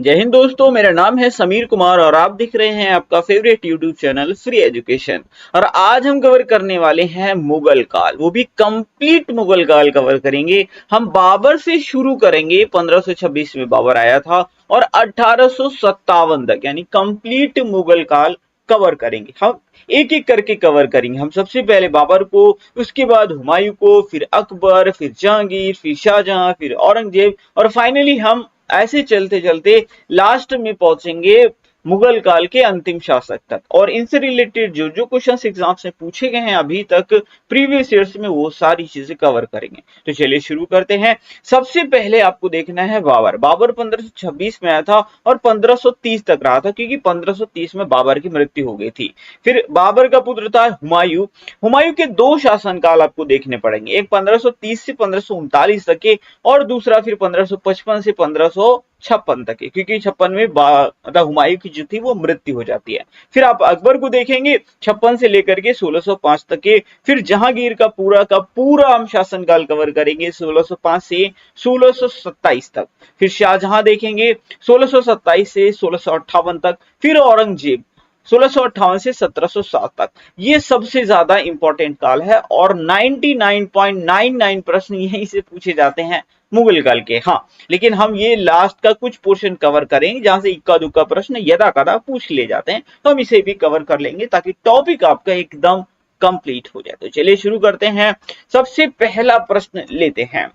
जय हिंद दोस्तों, मेरा नाम है समीर कुमार और आप देख रहे हैं आपका favourite YouTube channel free education. और आज हम कवर करने वाले हैं मुगल काल, वो भी कंप्लीट मुगल काल कवर करेंगे। हम बाबर से शुरू करेंगे, 1526 में बाबर आया था और 1857 तक यानी कंप्लीट मुगल काल कवर करेंगे। हम एक एक करके कवर करेंगे। हम सबसे पहले बाबर को, उसके बाद हुमायूं को, फिर अकबर, फिर जहांगीर, फिर शाहजहां, फिर औरंगजेब और फाइनली हम ऐसे चलते चलते लास्ट में पहुंचेंगे मुगल काल के अंतिम शासक तक। और इनसे रिलेटेड जो जो क्वेश्चंस एग्जाम से पूछे गए हैं अभी तक प्रीवियस ईयर्स में, वो सारी चीजें कवर करेंगे। तो चलिए शुरू करते हैं। सबसे पहले आपको देखना है बाबर। बाबर 1526 में आया था और 1530 तक रहा था, क्योंकि 1530 में बाबर की मृत्यु हो गई थी। फिर बाबर का पुत्र था हुमायूं। हुमायूं के दो शासनकाल आपको देखने पड़ेंगे, एक 1530 से 1539 तक के और दूसरा फिर 1555 से 1556 तक के, क्योंकि 56 में मतलब हुमायूं की जो थी वो मृत्यु हो जाती है। फिर आप अकबर को देखेंगे 56 से लेकर के 1605 तक के। फिर जहांगीर का पूरा हम शासनकाल कवर करेंगे 1605 से 1627 तक। फिर शाहजहां देखेंगे 1627 से 1658 तक। फिर औरंगजेब 1658 से 1707 तक। ये सबसे ज्यादा इंपॉर्टेंट काल है और 99.99 प्रश्न यहीं से पूछे जाते हैं मुगल काल के। हाँ, लेकिन हम ये लास्ट का कुछ पोर्शन कवर करेंगे जहां से इक्का दुक्का प्रश्न यदा कदा पूछ ले जाते हैं, तो हम इसे भी कवर कर लेंगे ताकि टॉपिक आपका एकदम कंप्लीट हो जाए। तो चलिए शुरू करते हैं। सबसे पहला प्रश्न लेते हैं।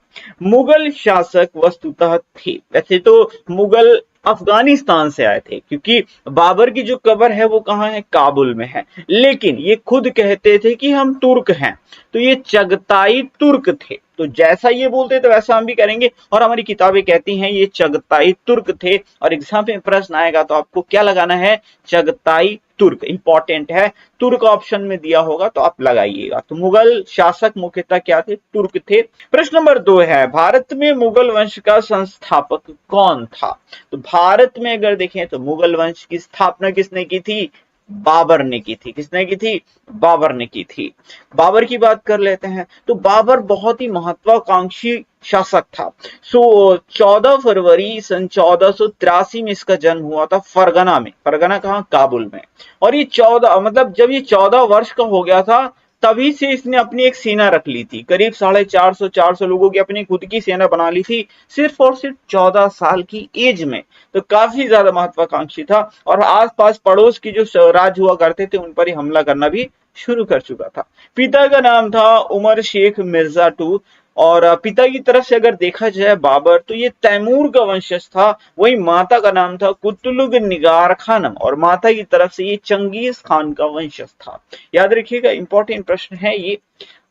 मुगल शासक वस्तुतः थे, वैसे तो मुगल अफगानिस्तान से आए थे, क्योंकि बाबर की जो कबर है वो कहाँ है, काबुल में है। लेकिन ये खुद कहते थे कि हम तुर्क हैं, तो ये चगताई तुर्क थे। तो जैसा ये बोलते तो वैसा हम भी करेंगे और हमारी किताबें कहती हैं ये चगताई तुर्क थे। और एग्जाम में प्रश्न आएगा तो आपको क्या लगाना है, चगताई तुर्क। इंपॉर्टेंट है, तुर्क ऑप्शन में दिया होगा तो आप लगाइएगा। तो मुगल शासक मुख्यतः क्या थे, तुर्क थे। प्रश्न नंबर 2 है, भारत में मुगल वंश का संस्थापक कौन था। तो भारत में अगर देखें तो मुगल वंश की स्थापना किसने की थी, बाबर ने की थी। किसने की थी, बाबर ने की थी। बाबर की बात कर लेते हैं। तो बाबर बहुत ही महत्वाकांक्षी शासक था। 14 फरवरी सन 1483 में इसका जन्म हुआ था फरगना में। फरगना कहाँ, काबुल में। और ये 14 मतलब जब ये 14 वर्ष का हो गया था तभी से इसने अपनी एक सेना रख ली थी। करीब 450 लोगों की अपनी खुद की सेना बना ली थी, सिर्फ और सिर्फ 14 साल की एज में। तो काफी ज्यादा महत्वाकांक्षी था और आसपास पड़ोस की जो राज्य हुआ करते थे उन पर ही हमला करना भी शुरू कर चुका था। पिता का नाम था उमर शेख मिर्जा टू। और पिता की तरफ से अगर देखा जाए बाबर, तो ये तैमूर का वंशज था। वही माता का नाम था कुतुलुग निगार खानम और माता की तरफ से ये चंगेज खान का वंशज था। याद रखिएगा, इंपॉर्टेंट प्रश्न है ये।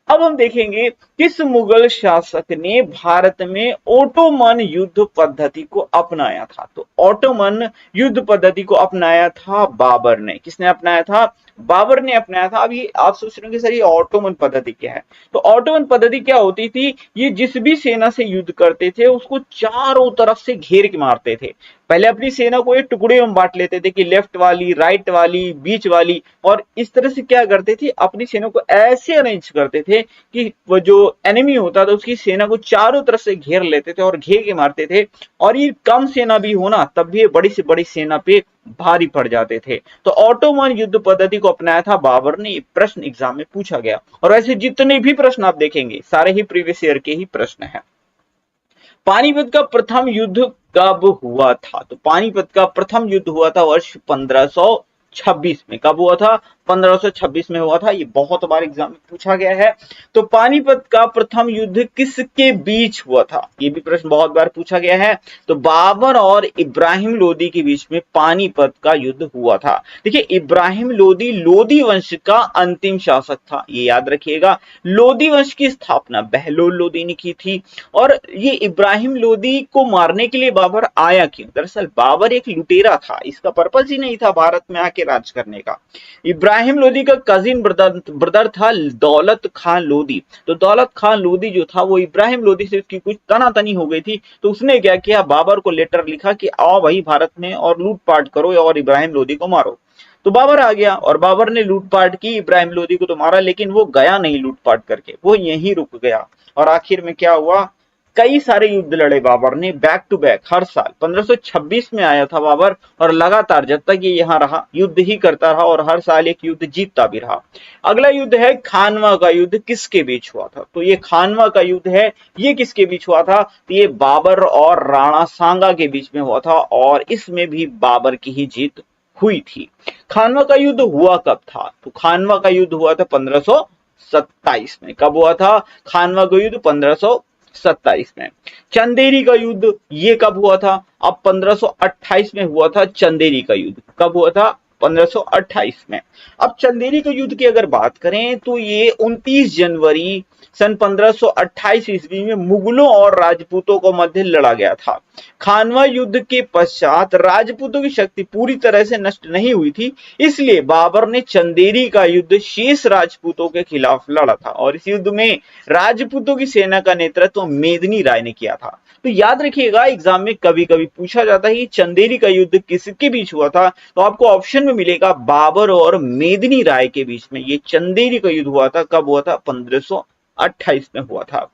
अब हम देखेंगे किस मुगल शासक ने भारत में ओटोमन युद्ध पद्धति को अपनाया था। तो ओटोमन युद्ध पद्धति को अपनाया था बाबर ने। किसने अपनाया था, बाबर ने अपनाया था। अभी आप सोच रहे हो कि सर ये ऑटोमन पद्धति क्या है। तो ऑटोमन पद्धति क्या होती थी, ये जिस भी सेना से युद्ध करते थे उसको चारों तरफ से घेर के मारते थे। पहले अपनी सेना को एक टुकड़े में बांट लेते थे कि लेफ्ट वाली, राइट वाली, बीच वाली। और इस तरह से क्या करते थे, अपनी सेना को ऐसे अरेंज करते थे कि वो जो एनिमी होता था उसकी सेना को चारों तरफ से घेर लेते थे और घेर के मारते थे। और ये कम सेना भी हो ना, तब भी बड़ी से बड़ी सेना पे भारी पड़ जाते थे। तो ऑटोमन युद्ध पद्धति को अपनाया था बाबर ने। प्रश्न एग्जाम में पूछा गया और ऐसे जितने भी प्रश्न आप देखेंगे सारे ही प्रीवियस ईयर के ही प्रश्न है। पानीपत का प्रथम युद्ध कब हुआ था। तो पानीपत का प्रथम युद्ध हुआ था वर्ष 1526 में। कब हुआ था, 1526 में हुआ था। ये बहुत बार एग्जाम में पूछा गया है। तो पानीपत का प्रथम युद्ध किसके बीच हुआ था, ये भी प्रश्न बहुत बार पूछा गया है। तो बाबर और इब्राहिम लोदी के बीच में पानीपत का युद्ध हुआ था। देखिए, इब्राहिम लोदी लोदी वंश का अंतिम शासक था, ये याद रखिएगा। लोदी वंश की स्थापना बहलोल लोदी ने की थी। और ये इब्राहिम लोदी को मारने के लिए बाबर आया क्यों, दरअसल बाबर एक लुटेरा था। इसका पर्पस ही नहीं था भारत में आके राज करने का। इब्राहिम लोदी का कजिन ब्रदर था दौलत खान लोदी। तो दौलत खान लोदी जो था वो इब्राहिम लोदी से उसकी कुछ तनातनी हो गई थी। तो उसने क्या किया, बाबर को लेटर लिखा कि आओ भाई भारत में और लूटपाट करो और इब्राहिम लोदी को मारो। तो बाबर आ गया और बाबर ने लूटपाट की, इब्राहिम लोदी को तो मारा, लेकिन वो गया नहीं लूटपाट करके, वो यहीं रुक गया। और आखिर में क्या हुआ, कई सारे युद्ध लड़े बाबर ने बैक टू बैक हर साल। 1526 में आया था बाबर और लगातार जब तक ये यहाँ रहा युद्ध ही करता रहा और हर साल एक युद्ध जीतता भी रहा। अगला युद्ध है खानवा का युद्ध, किसके बीच हुआ था? तो ये खानवा का युद्ध है, ये किसके बीच हुआ था? तो ये बाबर और राणा सांगा के बीच में हुआ था और इसमें भी बाबर की ही जीत हुई थी। खानवा का युद्ध हुआ कब था? तो खानवा का युद्ध हुआ था 1527 में। कब हुआ था खानवा का युद्ध? 1527 में। चंदेरी का युद्ध ये कब हुआ था? अब 1528 में हुआ था चंदेरी का युद्ध। कब हुआ था? 1528 में। अब चंदेरी के युद्ध की अगर बात करें तो ये 29 जनवरी सन 1528 ईस्वी में मुगलों और राजपूतों को मध्य लड़ा गया था। खानवा युद्ध के पश्चात राजपूतों की शक्ति पूरी तरह से नष्ट नहीं हुई थी, इसलिए बाबर ने चंदेरी का युद्ध शेष राजपूतों के खिलाफ लड़ा था और इस युद्ध में राजपूतों की सेना का नेतृत्व मेदिनी राय ने किया था। तो याद रखिएगा एग्जाम में कभी कभी पूछा जाता है कि चंदेरी का युद्ध किसके बीच हुआ था, तो आपको ऑप्शन में मिलेगा बाबर और मेदिनी राय के बीच में ये चंदेरी का युद्ध हुआ था। कब हुआ था? 1528 में हुआ था।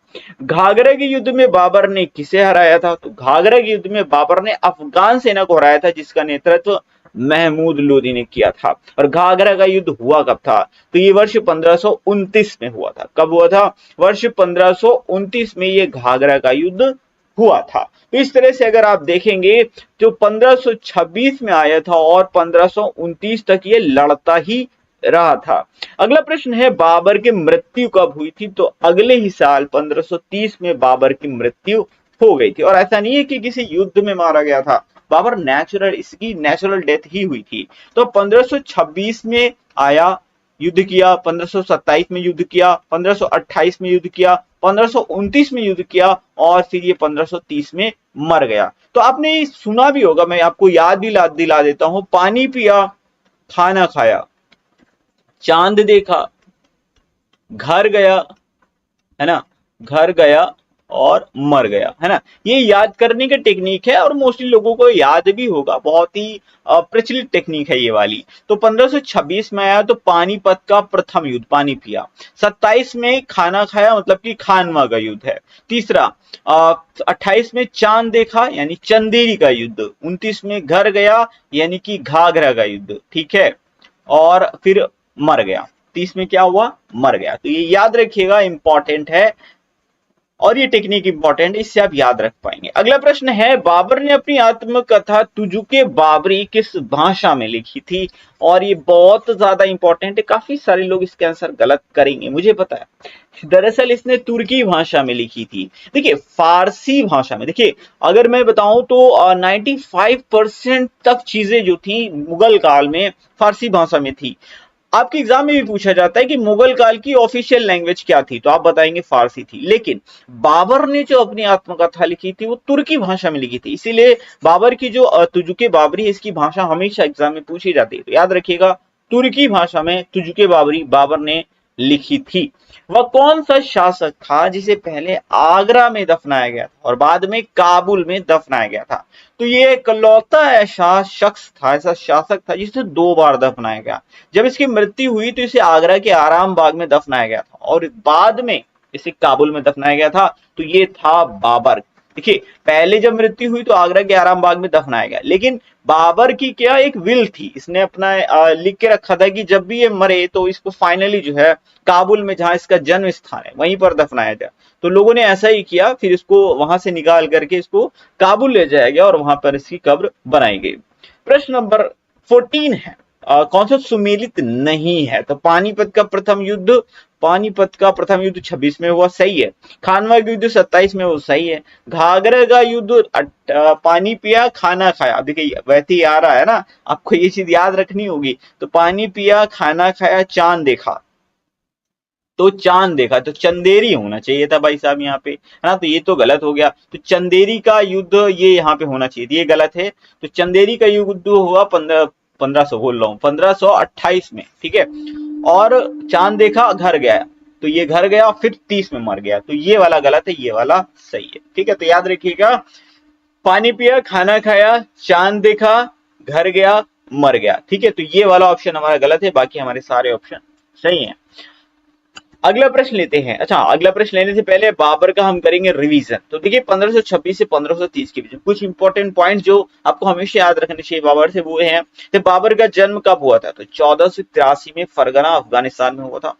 घाघरा के युद्ध में बाबर ने किसे हराया था? तो घाघरा के युद्ध में बाबर ने अफगान सेना को हराया था जिसका नेतृत्व महमूद लोदी ने किया था। और घाघरा का युद्ध हुआ कब था? तो ये वर्ष 1529 में हुआ था। कब हुआ था? वर्ष 1529 में ये घाघरा का युद्ध हुआ था। तो इस तरह से अगर आप देखेंगे तो 1526 में आया था और 1529 तक ये लड़ता ही रहा था। अगला प्रश्न है बाबर की मृत्यु कब हुई थी? तो अगले ही साल 1530 में बाबर की मृत्यु हो गई थी और ऐसा नहीं है कि किसी युद्ध में मारा गया था, बाबर इसकी नेचुरल डेथ ही हुई थी। तो 1526 में आया, युद्ध किया, 1527 में युद्ध किया, 1528 में युद्ध किया, 1529 में युद्ध किया और फिर ये 1530 में मर गया। तो आपने सुना भी होगा, मैं आपको याद भी दिला देता हूं, पानी पिया, खाना खाया, चांद देखा, घर गया, है ना, घर गया और मर गया, है ना। ये याद करने की टेक्निक है और मोस्टली लोगों को याद भी होगा, बहुत ही प्रचलित टेक्निक है ये वाली। तो 1526 में आया तो पानीपत का प्रथम युद्ध, पानी पिया। 27 में खाना खाया, मतलब कि खानवा का युद्ध है। तीसरा 28 में चांद देखा यानी चंदेरी का युद्ध। 29 में घर गया यानी कि घाघरा का युद्ध, ठीक है, और फिर मर गया। 30 में क्या हुआ? मर गया। तो ये याद रखिएगा, इंपॉर्टेंट है और ये टेक्निक इंपॉर्टेंट, इससे आप याद रख पाएंगे। अगला प्रश्न है बाबर ने अपनी आत्मकथा तुजुके बाबरी किस भाषा में लिखी थी? और ये बहुत ज्यादा इंपॉर्टेंट है, काफी सारे लोग इसके आंसर गलत करेंगे मुझे पता है। दरअसल इसने तुर्की भाषा में लिखी थी। देखिए फारसी भाषा में, देखिए अगर मैं बताऊं तो 95% तक चीजें जो थी मुगल काल में फारसी भाषा में थी। आपके एग्जाम में भी पूछा जाता है कि मुगल काल की ऑफिशियल लैंग्वेज क्या थी, तो आप बताएंगे फारसी थी। लेकिन बाबर ने जो अपनी आत्मकथा लिखी थी वो तुर्की भाषा में लिखी थी, इसीलिए बाबर की जो तुजुके बाबरी है इसकी भाषा हमेशा एग्जाम में पूछी जाती है। तो याद रखिएगा तुर्की भाषा में तुजुके बाबरी बाबर ने लिखी थी। वह कौन सा शासक था जिसे पहले आगरा में दफनाया गया था और बाद में काबुल में दफनाया गया था? तो ये इकलौता ऐसा शख्स था, ऐसा शासक था जिसे 2 बार दफनाया गया। जब इसकी मृत्यु हुई तो इसे आगरा के आराम बाग में दफनाया गया था और बाद में इसे काबुल में दफनाया गया था। तो ये था बाबर। देखिए पहले जब मृत्यु हुई तो आगरा के आराम बाग में दफनाया गया, लेकिन बाबर की क्या एक विल थी, इसने अपना लिख के रखा था कि जब भी ये मरे तो इसको फाइनली जो है काबुल में जहां इसका जन्म स्थान है वहीं पर दफनाया जाए। तो लोगों ने ऐसा ही किया, फिर इसको वहां से निकाल करके इसको काबुल ले जाया गया और वहां पर इसकी कब्र बनाई गई। प्रश्न नंबर 14 है कौन सा सुमेलित नहीं है? तो पानीपत का प्रथम युद्ध, पानीपत का प्रथम युद्ध 26 में हुआ, सही है। खानवा का युद्ध 27 में हुआ, सही है। घाघरा का युद्ध पानी पिया खाना खाया, देखिए वैसे ही आ रहा है ना, आपको ये चीज याद रखनी होगी। तो पानी पिया खाना खाया चांद देखा, तो चांद देखा, तो चंदेरी होना चाहिए था भाई साहब यहाँ पे, है ना। तो ये तो गलत हो गया, तो चंदेरी का युद्ध ये यहाँ पे होना चाहिए, ये गलत है। तो चंदेरी का युद्ध हुआ 1500 बोल रहा हूँ 1528 में, ठीक है। और चांद देखा घर गया, तो ये घर गया फिर 30 में मर गया, तो ये वाला गलत है, ये वाला सही है, ठीक है। तो याद रखिएगा पानी पिया खाना खाया चांद देखा घर गया मर गया, ठीक है। तो ये वाला ऑप्शन हमारा गलत है, बाकी हमारे सारे ऑप्शन सही है। अगला प्रश्न लेते हैं। अच्छा, अगला प्रश्न लेने से पहले बाबर का हम करेंगे रिवीजन। तो देखिए 1526 से 1530 के बीच कुछ इंपॉर्टेंट पॉइंट जो आपको हमेशा याद रखने चाहिए बाबर से, वो है कि बाबर का जन्म कब हुआ था। तो 1483 में फरगना अफगानिस्तान में हुआ था।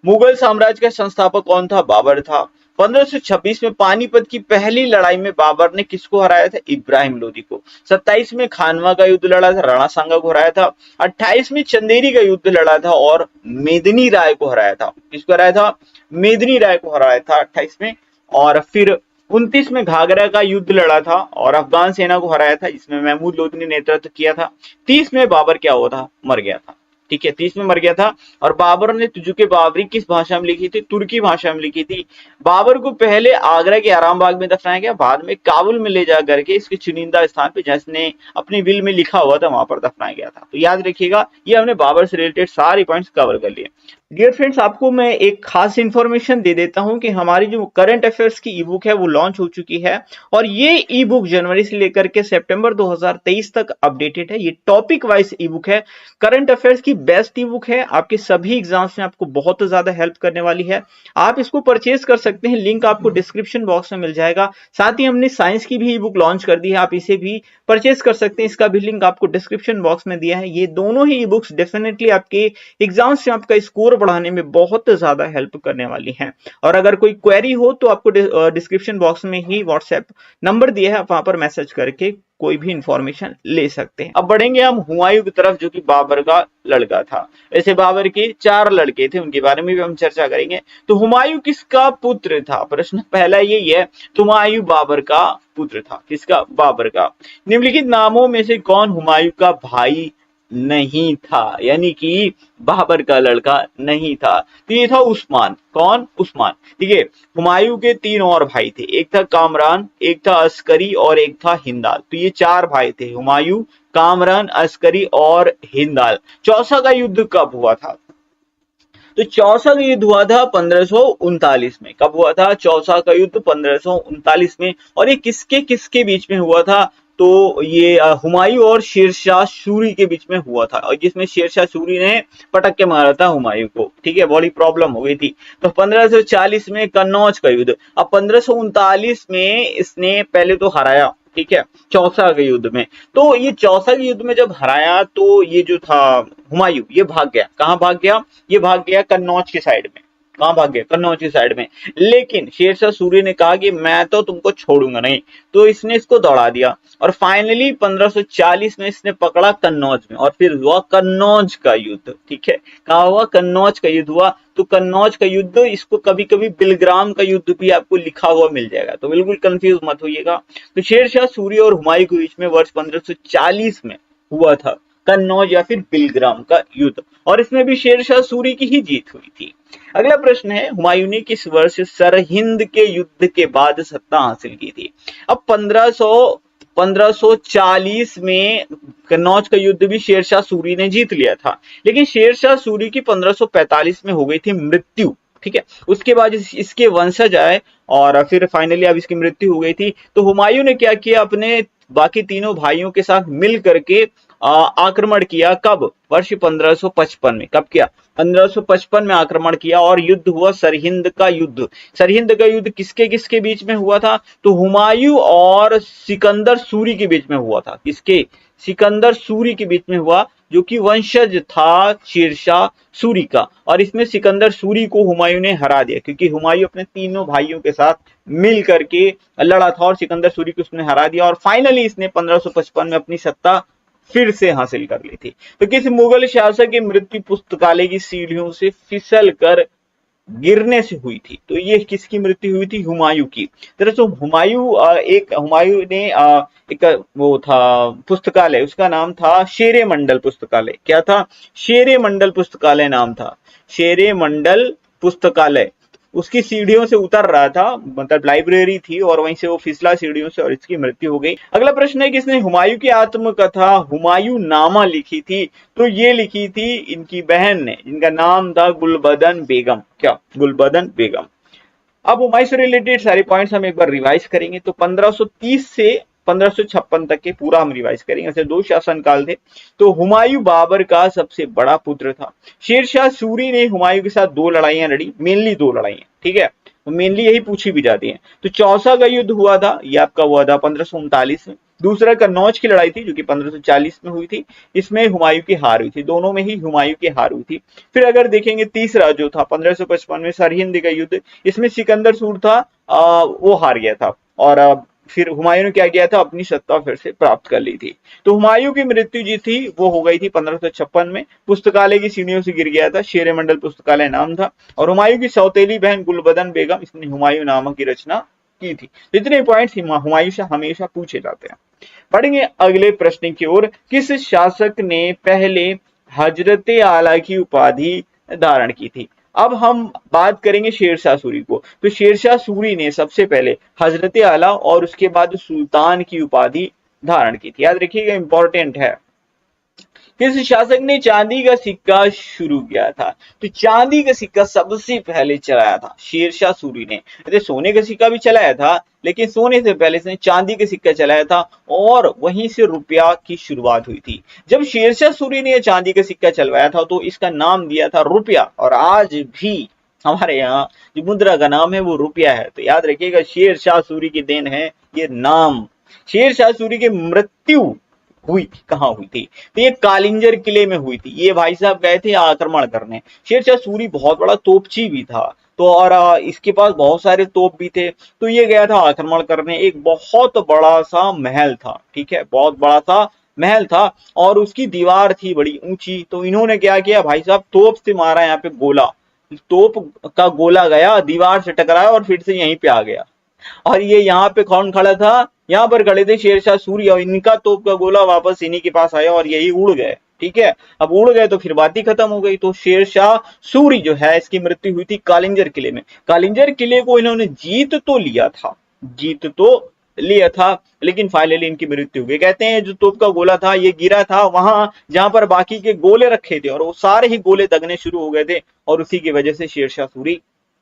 मुगल साम्राज्य का संस्थापक कौन था? बाबर था। 1526 में पानीपत की पहली लड़ाई में बाबर ने किसको हराया था? इब्राहिम लोदी को। 27 में खानवा का युद्ध लड़ा था, राणा सांगा को हराया था। 28 में चंदेरी का युद्ध लड़ा था और मेदिनी राय को हराया था। किसको हराया था? मेदिनी राय को हराया था 28 में। और फिर 29 में घाघरा का युद्ध लड़ा था और अफगान सेना को हराया था, जिसमें महमूद लोदी ने नेतृत्व किया था। 30 में बाबर क्या हुआ था? मर गया था। ठीक है, 30 में मर गया था। और बाबर ने तुजुके बाबरी किस भाषा में लिखी थी? तुर्की भाषा में लिखी थी। बाबर को पहले आगरा के आराम बाग में दफनाया गया, बाद में काबुल में ले जा करके इसके चुनिंदा स्थान पे जिसने अपनी विल में लिखा हुआ था वहां पर दफनाया गया था। तो याद रखिएगा, ये हमने बाबर से रिलेटेड सारे पॉइंट्स कवर कर लिए। डियर फ्रेंड्स, आपको मैं एक खास इंफॉर्मेशन दे देता हूं कि हमारी जो करंट अफेयर्स की ई बुक है वो लॉन्च हो चुकी है और ये ई बुक जनवरी से लेकर के सितंबर 2023 तक अपडेटेड है। ये टॉपिक वाइज ई बुक है, करंट अफेयर्स की बेस्ट ई बुक है, आपके सभी एग्जाम्स में आपको बहुत ज्यादा हेल्प करने वाली है। आप इसको परचेज कर सकते हैं, लिंक आपको डिस्क्रिप्शन बॉक्स में मिल जाएगा। साथ ही हमने साइंस की भी ई बुक लॉन्च कर दी है, आप इसे भी परचेज कर सकते हैं, इसका भी लिंक आपको डिस्क्रिप्शन बॉक्स में दिया है। ये दोनों ही ई बुक्स डेफिनेटली आपके एग्जाम्स में आपका स्कोर बढ़ाने में बहुत ज्यादा हेल्प करने वाली हैं। और अगर कोई क्वेरी हो तो आपको डिस्क्रिप्शन बॉक्स में ही व्हाट्सएप नंबर दिया है, आप वहां पर मैसेज करके कोई भी इंफॉर्मेशन ले सकते हैं। अब बढ़ेंगे हम हुमायूं की तरफ, जो कि बाबर का लड़का था। ऐसे बाबर के 4 लड़के थे, उनके बारे में भी हम चर्चा करेंगे। तो हुमायूं किसका पुत्र था? प्रश्न पहला यही है, हुमायूं बाबर का पुत्र था। किसका? बाबर का। निम्नलिखित नामों में से कौन हुमायूं का भाई नहीं था, यानी कि बाबर का लड़का नहीं था? तो ये था उस्मान। कौन? उस्मान। ठीक है, हुमायूं के 3 और भाई थे, एक था कामरान, एक था अस्करी और एक था हिंदाल। तो ये 4 भाई थे, हुमायूं, कामरान, अस्करी और हिंदाल। चौसा का युद्ध कब हुआ था? तो चौसा का युद्ध हुआ था 1539 में। कब हुआ था चौसा का युद्ध? 1539 में। और ये किसके किसके बीच में हुआ था? तो ये हुमायूं और शेरशाह सूरी के बीच में हुआ था, और जिसमें शेरशाह सूरी ने पटक के मारा था हुमायूं को। ठीक है, बड़ी प्रॉब्लम हो गई थी। तो 1540 में कन्नौज का युद्ध। अब 1539 में इसने पहले तो हराया, ठीक है, चौसा के युद्ध में। तो ये चौसा के युद्ध में जब हराया तो ये जो था हुमायूं, ये भाग गया। कहां भाग गया? ये भाग गया कन्नौज के साइड में। कहां भाग गया? कन्नौज की साइड में। लेकिन शेरशाह सूरी ने कहा कि मैं तो तुमको छोड़ूंगा नहीं, तो इसने इसको दौड़ा दिया और फाइनली 1540 में इसने पकड़ा कन्नौज में, और फिर हुआ कन्नौज का युद्ध। ठीक है, कहा हुआ? कन्नौज का युद्ध हुआ। तो कन्नौज का युद्ध, इसको कभी कभी बिलग्राम का युद्ध भी आपको लिखा हुआ मिल जाएगा, तो बिल्कुल कंफ्यूज मत होइएगा। तो शेरशाह सूरी और हुमायूं के बीच में वर्ष 1540 में हुआ था कन्नौज या फिर बिलग्राम का युद्ध, और इसमें भी शेरशाह सूरी की ही जीत हुई थी। अगला प्रश्न है, हुमायूं ने किस वर्ष सरहिंद के युद्ध के बाद सत्ता हासिल की थी? अब 1540 में कन्नौज का युद्ध भी शेरशाह सूरी ने जीत लिया था, लेकिन शेरशाह सूरी की 1545 में हो गई थी मृत्यु। ठीक है, उसके बाद इसके वंशज आए और फिर फाइनली अब इसकी मृत्यु हो गई थी। तो हुमायूं ने क्या किया? अपने बाकी तीनों भाइयों के साथ मिल करके आक्रमण किया। कब? वर्ष 1555 में। कब किया? 1555 में आक्रमण किया और युद्ध हुआ सरहिंद का युद्ध। सरहिंद का युद्ध किसके किसके बीच में हुआ था? तो हुमायूं और सिकंदर सूरी के बीच में हुआ था। किसके? सिकंदर सूरी के बीच में हुआ, जो कि वंशज था शेरशाह सूरी का। और इसमें सिकंदर सूरी को हुमायूं ने हरा दिया, क्योंकि हुमायूं अपने तीनों भाइयों के साथ मिल करके लड़ा था और सिकंदर सूरी को उसने हरा दिया, और फाइनली इसने 1555 में अपनी सत्ता फिर से हासिल कर ली थी। तो किस मुगल शासक की मृत्यु पुस्तकालय की सीढ़ियों से फिसल कर गिरने से हुई थी? तो ये किसकी मृत्यु हुई थी? हुमायूं की। दरअसल हुमायूं ने एक वो था पुस्तकालय, उसका नाम था शेरे मंडल पुस्तकालय। क्या था? शेरे मंडल पुस्तकालय नाम था, शेरे मंडल पुस्तकालय। उसकी सीढ़ियों से उतर रहा था, मतलब लाइब्रेरी थी, और वहीं से वो फिसला सीढ़ियों से और इसकी मृत्यु हो गई। अगला प्रश्न है, किसने हुमायूं की आत्मकथा हुमायूं नामा लिखी थी? तो ये लिखी थी इनकी बहन ने, जिनका नाम था गुलबदन बेगम। क्या? गुलबदन बेगम। अब हुमायूं से रिलेटेड सारे पॉइंट्स हम एक बार रिवाइज करेंगे। तो 1530 से 1556 तक के पूरा हम रिवाइज करेंगे। ऐसे 2 शासनकाल थे। तो हुमायूं बाबर का सबसे बड़ा पुत्र था। शेरशाह सूरी ने हुमायूं के साथ 2 लड़ाइयां लड़ी, मेनली 2 लड़ाइयां, ठीक है, तो मेनली यही पूछी भी जाती है। तो चौसा का युद्ध हुआ था, ये आपका हुआ था 1539 में। दूसरा कन्नौज की लड़ाई थी जो कि 1540 में हुई थी, इसमें हुमायूं की हार हुई थी, दोनों में ही हुमायूं की हार हुई थी। फिर अगर देखेंगे तीसरा जो था 1555 में सरहिंद का युद्ध, इसमें सिकंदर सूर था, वो हार गया था और फिर हुमायूं ने क्या किया था, अपनी सत्ता फिर से प्राप्त कर ली थी। तो हुमायूं की मृत्यु जी थी वो हो गई थी 1556 में, पुस्तकालय की सीढ़ियों से गिर गया था, शेर मंडल पुस्तकालय नाम था। और हुमायूं की सौतेली बहन गुलबदन बेगम, इसने हुमायूं नामा की रचना की थी। इतने पॉइंट्स हुमायूं से हमेशा पूछे जाते हैं। पढ़ेंगे अगले प्रश्न की ओर। किस शासक ने पहले हजरत आला की उपाधि धारण की थी? अब हम बात करेंगे शेरशाह सूरी को। तो शेरशाह सूरी ने सबसे पहले हजरत आला और उसके बाद सुल्तान की उपाधि धारण की थी। याद रखिएगा, इंपॉर्टेंट है। किस शासक ने चांदी का सिक्का शुरू किया था? तो चांदी का सिक्का सबसे पहले चलाया था शेरशाह सूरी ने। ऐसे सोने का सिक्का भी चलाया था, लेकिन सोने से पहले इसने चांदी का सिक्का चलाया था और वहीं से रुपया की शुरुआत हुई थी। जब शेरशाह सूरी ने चांदी का सिक्का चलवाया था तो इसका नाम दिया था रुपया, और आज भी हमारे यहाँ जो मुद्रा का नाम है वो रुपया है। तो याद रखिएगा, शेरशाह सूरी की देन है ये नाम। शेरशाह सूरी की मृत्यु हुई कहाँ हुई थी? तो ये कालिंजर किले में हुई थी। ये भाई साहब गए थे आक्रमण करने। शेरशाह सूरी बहुत बड़ा तोपची भी था, तो और इसके पास बहुत सारे तोप भी थे। तो ये गया था आक्रमण करने। एक बहुत बड़ा सा महल था, ठीक है, बहुत बड़ा सा महल था और उसकी दीवार थी बड़ी ऊंची। तो इन्होंने क्या किया भाई साहब, तोप से मारा यहाँ पे गोला। तोप का गोला गया, दीवार से टकराया और फिर से यहीं पे आ गया। और ये यहाँ पे कौन खड़ा था? यहाँ पर खड़े थे शेरशाह सूरी, और इनका तोप का गोला वापस इन्हीं के पास आया और यही उड़ गए। ठीक है, अब उड़ गए तो फिर बात ही खत्म हो गई। तो शेरशाह सूरी जो है इसकी मृत्यु हुई थी कालिंजर किले में। कालिंजर किले को इन्होंने जीत तो लिया था, जीत तो लिया था, लेकिन फाइनली इनकी मृत्यु हो गई। कहते हैं जो तोप का गोला था ये गिरा था वहां जहां पर बाकी के गोले रखे थे, और वो सारे ही गोले दगने शुरू हो गए थे, और उसी की वजह से शेरशाह सूरी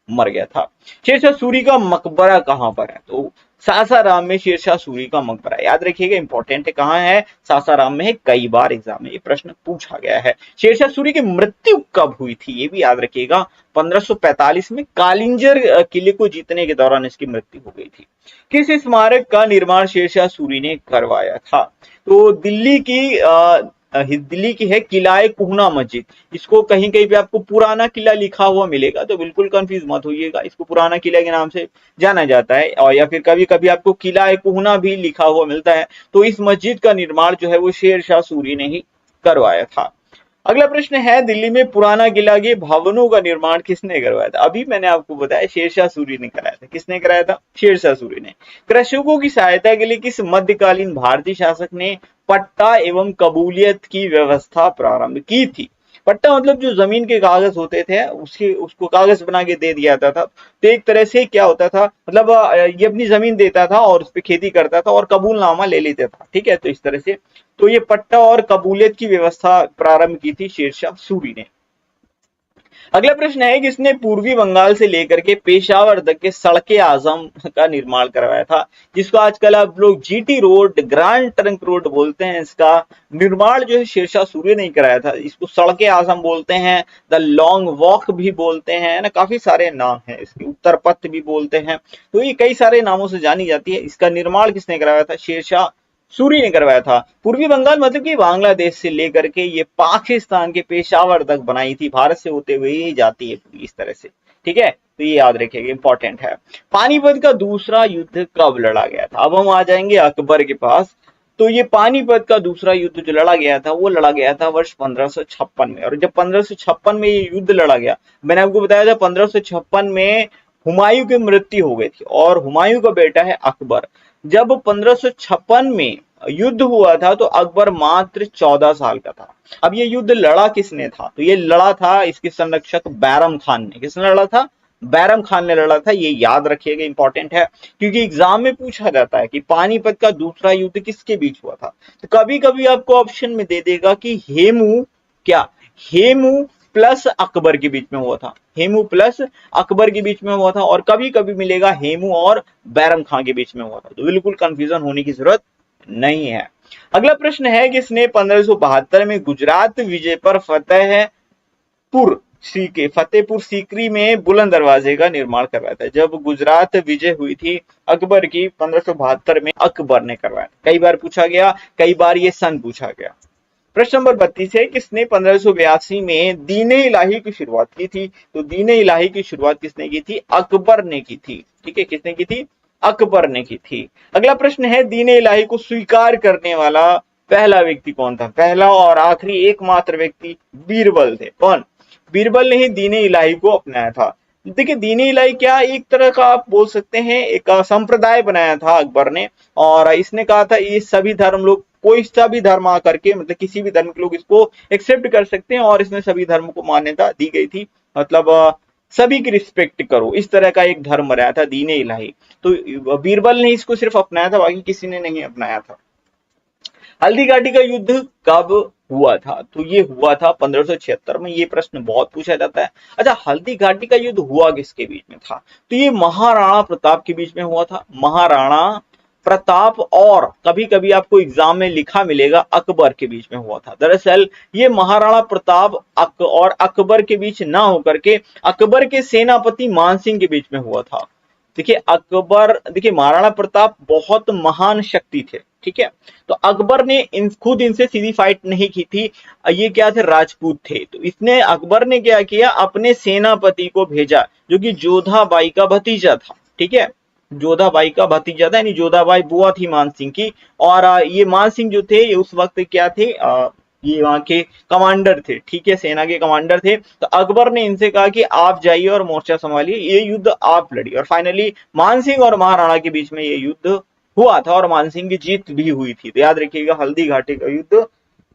मर गया था। शेरशाह सूरी का मकबरा कहां पर है? तो सासाराम में शेरशाह सूरी का मकबरा। याद रखिएगा, इंपॉर्टेंट है, कहां है? सासाराम में है। कई बार एग्जाम में ये प्रश्न पूछा गया है। शेरशाह सूरी की मृत्यु कब हुई थी ये भी याद रखिएगा, 1545 में कालिंजर किले को जीतने के दौरान इसकी मृत्यु हो गई थी। किस स्मारक का निर्माण शेरशाह सूरी ने करवाया था? तो दिल्ली की है किलाए कुहना मस्जिद। इसको कहीं कहीं पे आपको पुराना किला लिखा हुआ मिलेगा, तो बिल्कुल कंफ्यूज मत होइएगा, इसको पुराना किला के नाम से जाना जाता है, और या फिर कभी कभी आपको किलाए कुहना भी लिखा हुआ मिलता है। तो इस मस्जिद का निर्माण जो है वो शेरशाह सूरी ने ही करवाया था। अगला प्रश्न है, दिल्ली में पुराना किला के भवनों का निर्माण किसने करवाया था? अभी मैंने आपको बताया शेरशाह सूरी ने कराया था। किसने कराया था? शेरशाह सूरी ने। कृषकों की सहायता के लिए किस मध्यकालीन भारतीय शासक ने पट्टा एवं कबूलियत की व्यवस्था प्रारंभ की थी? पट्टा मतलब जो जमीन के कागज होते थे उसको कागज बना के दे दिया जाता था। तो एक तरह से क्या होता था, मतलब ये अपनी जमीन देता था और उस पर खेती करता था और कबूलनामा ले लेता था। ठीक है, तो इस तरह से तो ये पट्टा और कबूलियत की व्यवस्था प्रारंभ की थी शेरशाह सूरी ने। अगला प्रश्न है, किसने पूर्वी बंगाल से लेकर के पेशावर तक के सड़के आजम का निर्माण करवाया था, जिसको आजकल आप लोग GT road, grand trunk road बोलते हैं। इसका निर्माण जो है शेरशाह सूरी ने कराया था। इसको सड़के आजम बोलते हैं, द लॉन्ग वॉक भी बोलते हैं ना, काफी सारे नाम है इसके, उत्तर पथ भी बोलते हैं। तो ये कई सारे नामों से जानी जाती है। इसका निर्माण किसने कराया था? शेरशाह सूरी ने करवाया था। पूर्वी बंगाल मतलब कि बांग्लादेश से लेकर के ये पाकिस्तान के पेशावर तक बनाई थी, भारत से होते हुए ही जाती है पूरी इस तरह से। ठीक है, तो ये याद रखिएगा, इंपॉर्टेंट है। पानीपत का दूसरा युद्ध कब लड़ा गया था? अब हम आ जाएंगे अकबर के पास। तो ये पानीपत का दूसरा युद्ध जो लड़ा गया था वो लड़ा गया था वर्ष 1556 में। और जब 1556 में ये युद्ध लड़ा गया, मैंने आपको बताया था 1556 में हुमायूं की मृत्यु हो गई थी और हुमायूं का बेटा है अकबर। जब 1556 में युद्ध हुआ था तो अकबर मात्र 14 साल का था। अब ये युद्ध लड़ा किसने था? तो ये लड़ा था इसके संरक्षक बैरम खान ने। किसने लड़ा था? बैरम खान ने लड़ा था। ये याद रखिएगा, इंपॉर्टेंट है, क्योंकि एग्जाम में पूछा जाता है कि पानीपत का दूसरा युद्ध किसके बीच हुआ था। तो कभी कभी आपको ऑप्शन में दे देगा कि हेमू प्लस अकबर के बीच में हुआ था, हेमू प्लस अकबर के बीच में हुआ था, और कभी कभी मिलेगा हेमू और बैरम खान के बीच में हुआ था। तो बिल्कुल कंफ्यूजन होने की जरूरत नहीं है। अगला प्रश्न है कि इसने 1572 में गुजरात विजय पर फतेहपुर सीकरी में बुलंद दरवाजे का निर्माण करवाया था। जब गुजरात विजय हुई थी अकबर की 1572 में, अकबर ने करवाया। कई बार पूछा गया, कई बार ये सन पूछा गया। प्रश्न नंबर 32 है, किसने 1582 में दीन-ए इलाही की शुरुआत की थी? तो दीन-ए इलाही की शुरुआत किसने की थी? अकबर ने की थी। ठीक है, किसने की थी? अकबर ने की थी। अगला प्रश्न है, दीन-ए इलाही को स्वीकार करने वाला पहला व्यक्ति कौन था? पहला और आखिरी एकमात्र व्यक्ति बीरबल थे। कौन? बीरबल ने ही दीन-ए इलाही को अपनाया था। देखिए, दीन-ए इलाही क्या, एक तरह का आप बोल सकते हैं एक संप्रदाय बनाया था अकबर ने, और इसने कहा था ये सभी धर्म लोग, कोई सा भी धर्म आकर के, मतलब किसी भी धर्म के लोग इसको एक्सेप्ट कर सकते हैं, और इसमें सभी धर्म को मान्यता दी गई थी। मतलब सभी की रिस्पेक्ट करो, इस तरह का एक धर्म बनाया था दीन-ए इलाही। तो बीरबल ने इसको सिर्फ अपनाया था, बाकी किसी ने नहीं अपनाया था। हल्दी घाटी का युद्ध कब हुआ था? तो ये हुआ था 1576 में। ये प्रश्न बहुत पूछा जाता है। अच्छा, हल्दी घाटी का युद्ध हुआ किसके बीच में था? तो ये महाराणा प्रताप के बीच में हुआ था। महाराणा प्रताप और कभी कभी आपको एग्जाम में लिखा मिलेगा अकबर के बीच में हुआ था। दरअसल ये महाराणा प्रताप और अकबर के बीच ना होकर के अकबर के सेनापति मानसिंह के बीच में हुआ था। देखिए महाराणा प्रताप बहुत महान शक्ति थे, ठीक है, तो अकबर ने खुद इनसे सीधी फाइट नहीं की थी। ये क्या थे? राजपूत थे। तो इसने अकबर ने क्या किया, अपने सेनापति को भेजा जो कि जोधाबाई का भतीजा था। ठीक है, जोधाबाई का भतीजा था, यानी जोधाबाई बुआ थी मानसिंह की। और ये मानसिंह जो थे, ये उस वक्त क्या थे, ये वहां के कमांडर थे। ठीक है, सेना के कमांडर थे। तो अकबर ने इनसे कहा कि आप जाइए और मोर्चा संभालिए, ये युद्ध आप लड़िए। और फाइनली मानसिंह और महाराणा के बीच में ये युद्ध हुआ था और मानसिंह की जीत भी हुई थी। तो याद रखिएगा, हल्दी घाटी का युद्ध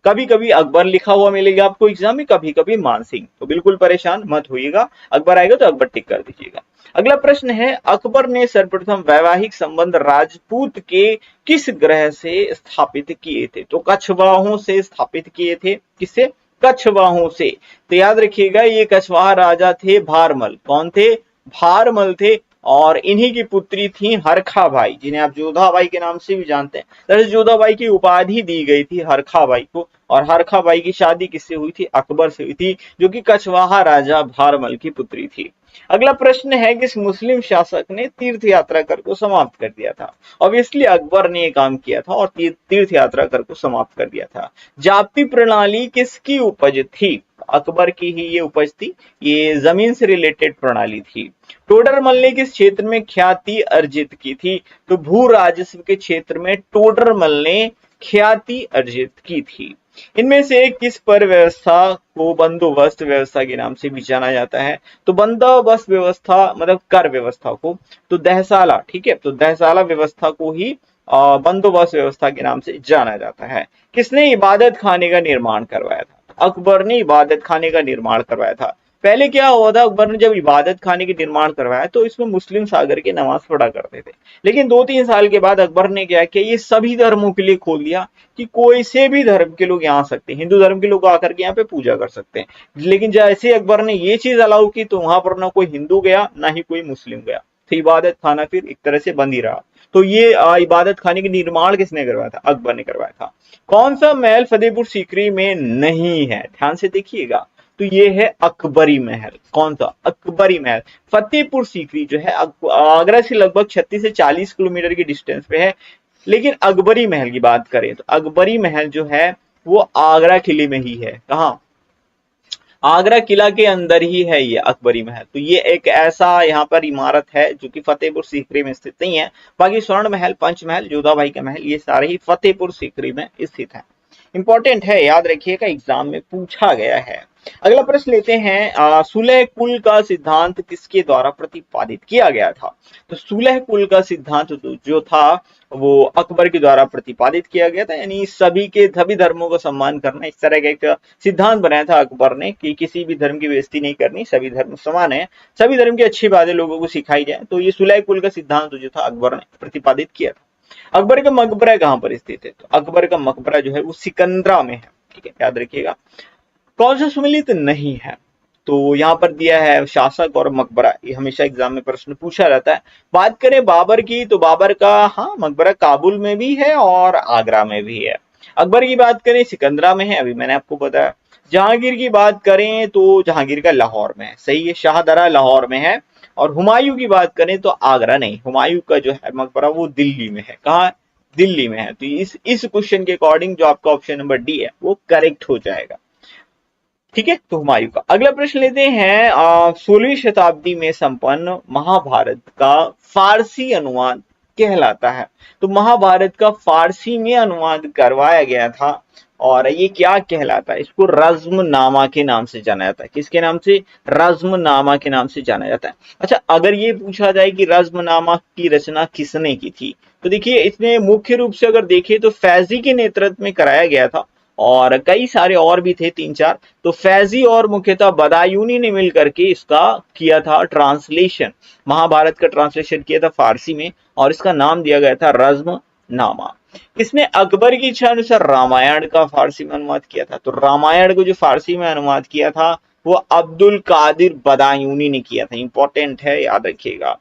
कभी कभी अकबर लिखा हुआ मिलेगा आपको एग्जाम में, कभी कभी मानसिंह। तो बिल्कुल परेशान मत होइएगा, अकबर आएगा तो अकबर टिक कर दीजिएगा। अगला प्रश्न है, अकबर ने सर्वप्रथम वैवाहिक संबंध राजपूत के किस ग्रह से स्थापित किए थे? तो कछवाहों से स्थापित किए थे। किससे? कछवाहों से। तो याद रखिएगा, ये कछवाहा राजा थे भारमल। कौन थे? भारमल थे। और इन्हीं की पुत्री थी हरखाबाई, जिन्हें आप जोधाबाई के नाम से भी जानते हैं। दरअसल जोधाबाई की उपाधि दी गई थी हरखाबाई को, और हरखाबाई की शादी किससे हुई थी? अकबर से हुई थी, जो कि कछवाहा राजा भारमल की पुत्री थी। अगला प्रश्न है, किस मुस्लिम शासक ने तीर्थ यात्रा कर को समाप्त कर दिया था? ऑब्वियसली अकबर ने ये काम किया था और तीर्थ यात्रा कर को समाप्त कर दिया था। जाप्ती प्रणाली किसकी उपज थी? अकबर की ही ये उपज थी। ये जमीन से रिलेटेड प्रणाली थी। टोडरमल ने किस क्षेत्र में ख्याति अर्जित की थी? तो भू राजस्व के क्षेत्र में टोडरमल ने ख्याति अर्जित की थी। इनमें से किस पर व्यवस्था को बंदोबस्त व्यवस्था के नाम से भी जाना जाता है? तो बंदोबस्त व्यवस्था मतलब कर व्यवस्था को, तो दहसाला, ठीक है, तो दहसाला व्यवस्था को ही बंदोबस्त व्यवस्था के नाम से जाना जाता है। किसने इबादत खाने का निर्माण करवाया था? अकबर ने इबादत खाने का निर्माण करवाया था। पहले क्या हुआ था, अकबर ने जब इबादत खाने के निर्माण करवाया तो इसमें मुस्लिम सागर के नमाज पढ़ा करते थे। लेकिन 2-3 साल के बाद अकबर ने क्या किया, ये सभी धर्मों के लिए खोल दिया कि कोई से भी धर्म के लोग यहाँ आ सकते हैं, हिंदू धर्म के लोग आकर के यहाँ पे पूजा कर सकते हैं। लेकिन जैसे अकबर ने ये चीज अलाउ की तो वहां पर ना कोई हिंदू गया ना ही कोई मुस्लिम गया, तो इबादत खाना फिर एक तरह से बंद ही रहा। तो ये इबादत खाने के निर्माण किसने करवाया था? अकबर ने करवाया था। कौन सा महल फतेहपुर सीकरी में नहीं है? ध्यान से देखिएगा, तो ये है अकबरी महल। कौन सा? अकबरी महल। फतेहपुर सीकरी जो है आगरा से लगभग 36 से 40 किलोमीटर की डिस्टेंस पे है। लेकिन अकबरी महल की बात करें तो अकबरी महल जो है वो आगरा किले में ही है। कहां? आगरा किला के अंदर ही है ये अकबरी महल। तो ये एक ऐसा यहाँ पर इमारत है जो कि फतेहपुर सीकरी में स्थित नहीं है। बाकी स्वर्ण महल, पंचमहल, जोधाबाई का महल, ये सारे ही फतेहपुर सीकरी में स्थित है। इंपॉर्टेंट है, याद रखिएगा, एग्जाम में पूछा गया है। अगला प्रश्न लेते हैं, सुलह कुल का सिद्धांत किसके द्वारा प्रतिपादित किया गया था? तो सुलह कुल का सिद्धांत जो था वो अकबर के द्वारा प्रतिपादित किया गया था, यानी सभी धर्मों का सम्मान करना, इस तरह का एक सिद्धांत बनाया था अकबर ने कि किसी भी धर्म की बेइज्जती नहीं करनी, सभी धर्म समान है, सभी धर्म की अच्छी बातें लोगों को सिखाई जाए। तो ये सुलह कुल का सिद्धांत जो था अकबर ने प्रतिपादित किया था। अकबर का मकबरा कहां पर स्थित है? तो अकबर का मकबरा जो है वो सिकंदरा में है। ठीक है, याद रखिएगा। कौन सा सुमेलित नहीं है? तो यहाँ पर दिया है शासक और मकबरा, ये हमेशा एग्जाम में प्रश्न पूछा रहता है। बात करें बाबर की, तो बाबर का हाँ मकबरा काबुल में भी है और आगरा में भी है। अकबर की बात करें सिकंदरा में है, अभी मैंने आपको बताया। जहांगीर की बात करें तो जहांगीर का लाहौर में है, सही है, शाहदरा लाहौर में है। और हुमायूं की बात करें तो आगरा नहीं, हुमायूं का जो है मकबरा वो दिल्ली में है। कहाँ? दिल्ली में है। तो इस क्वेश्चन के अकॉर्डिंग जो आपका ऑप्शन नंबर डी है वो करेक्ट हो जाएगा। ठीक है, तो हुमायूं का। अगला प्रश्न लेते हैं, 16वीं शताब्दी में संपन्न महाभारत का फारसी अनुवाद कहलाता है। तो महाभारत का फारसी में अनुवाद करवाया गया था और ये क्या कहलाता है? इसको रज्मनामा के नाम से जाना जाता है। किसके नाम से? रज्मनामा के नाम से जाना जाता है। अच्छा, अगर ये पूछा जाए कि रज्मनामा की रचना किसने की थी, तो देखिए इसमें मुख्य रूप से अगर देखें तो फैजी के नेतृत्व में कराया गया था और कई सारे और भी थे, 3-4। तो फैजी और मुख्यतः बदायूनी ने मिल करके इसका किया था ट्रांसलेशन, महाभारत का ट्रांसलेशन किया था फारसी में और इसका नाम दिया गया था रज्मनामा। इसने अकबर की इच्छा अनुसार रामायण का फारसी में अनुवाद किया था। तो रामायण को जो फारसी में अनुवाद किया था वो अब्दुल कादिर बदायूनी ने किया था। इंपॉर्टेंट है, याद रखिएगा।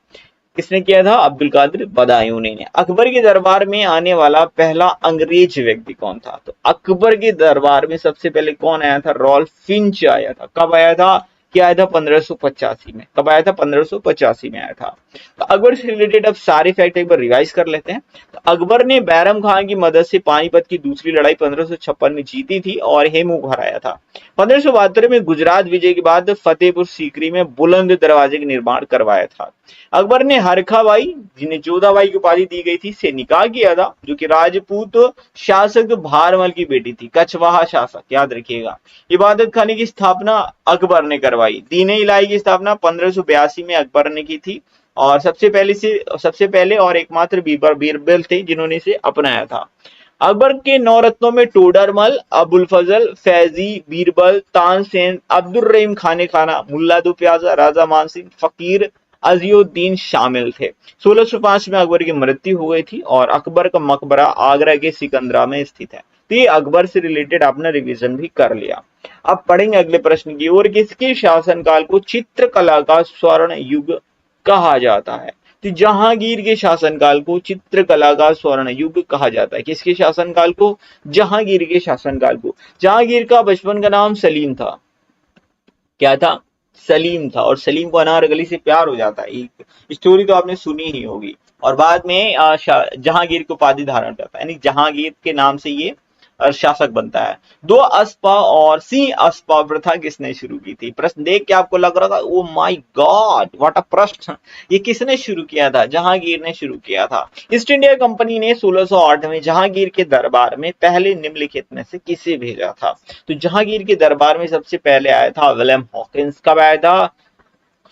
किसने किया था? अब्दुल कादिर बदायूनी ने। अकबर के दरबार में आने वाला पहला अंग्रेज व्यक्ति कौन था? तो अकबर के दरबार में सबसे पहले कौन आया था? रॉल्फ फिंच आया था। कब आया था? क्या आया था? 1585 में। कब आया था? 1585 में आया था। तो अकबर से रिलेटेड अब सारे फैक्ट एक बार रिवाइज कर लेते हैं। तो अकबर ने बैरम खान की मदद से पानीपत की दूसरी लड़ाई 1556 में जीती थी और हेमू को हराया था। 1572 में गुजरात विजय के बाद फतेहपुर सीकरी में बुलंद दरवाजे का निर्माण करवाया था। अकबर ने हरखाबाई, जिन्हें जोधाबाई की उपाधि दी गई थी, से निकाह किया था, जो कि राजपूत शासक भारमल की बेटी थी, कछवाहा शासक, याद रखिएगा। इबादत खाने की स्थापना अकबर ने करवाई। दीन इलाही की स्थापना 1582 में अकबर ने की थी और सबसे पहले और एकमात्र बीरबल थे जिन्होंने इसे अपनाया था। अकबर के नौरत्नों में टोडरमल, अबुल फजल, फैजी, बीरबल, तानसेन, अब्दुल रहीम खाने खाना, मुल्ला दो प्याजा, राजा मानसिंह, फकीर अजीउद्दीन शामिल थे। 1605 में अकबर की मृत्यु हो गई थी और अकबर का मकबरा आगरा के सिकंदरा में स्थित है। तो ये अकबर से रिलेटेड आपने रिवीजन भी कर लिया। अब पढ़ेंगे अगले प्रश्न की ओर। किसके शासनकाल को चित्रकला का स्वर्ण युग कहा जाता है? तो जहांगीर के शासनकाल को चित्रकला का स्वर्ण युग कहा जाता है। किसके शासनकाल को? जहांगीर के शासनकाल को। जहांगीर का बचपन का नाम सलीम था। क्या था? सलीम था। और सलीम को अनारकली से प्यार हो जाता है, स्टोरी तो आपने सुनी ही होगी। और बाद में जहांगीर को उपाधि धारण करता है, यानी जहांगीर के नाम से ये शासक बनता है। दो अस्पा और सिंह अस्पा प्रथा किसने शुरू की थी? प्रश्न देख के आपको लग रहा था oh my God what a प्रश्न, ये किसने शुरू किया था? जहांगीर ने शुरू किया था। ईस्ट इंडिया कंपनी ने 1608 में जहांगीर के दरबार में पहले निम्नलिखित में से किसे भेजा था? तो जहांगीर के दरबार में सबसे पहले आया था विलियम हॉकिंस। कब आया था?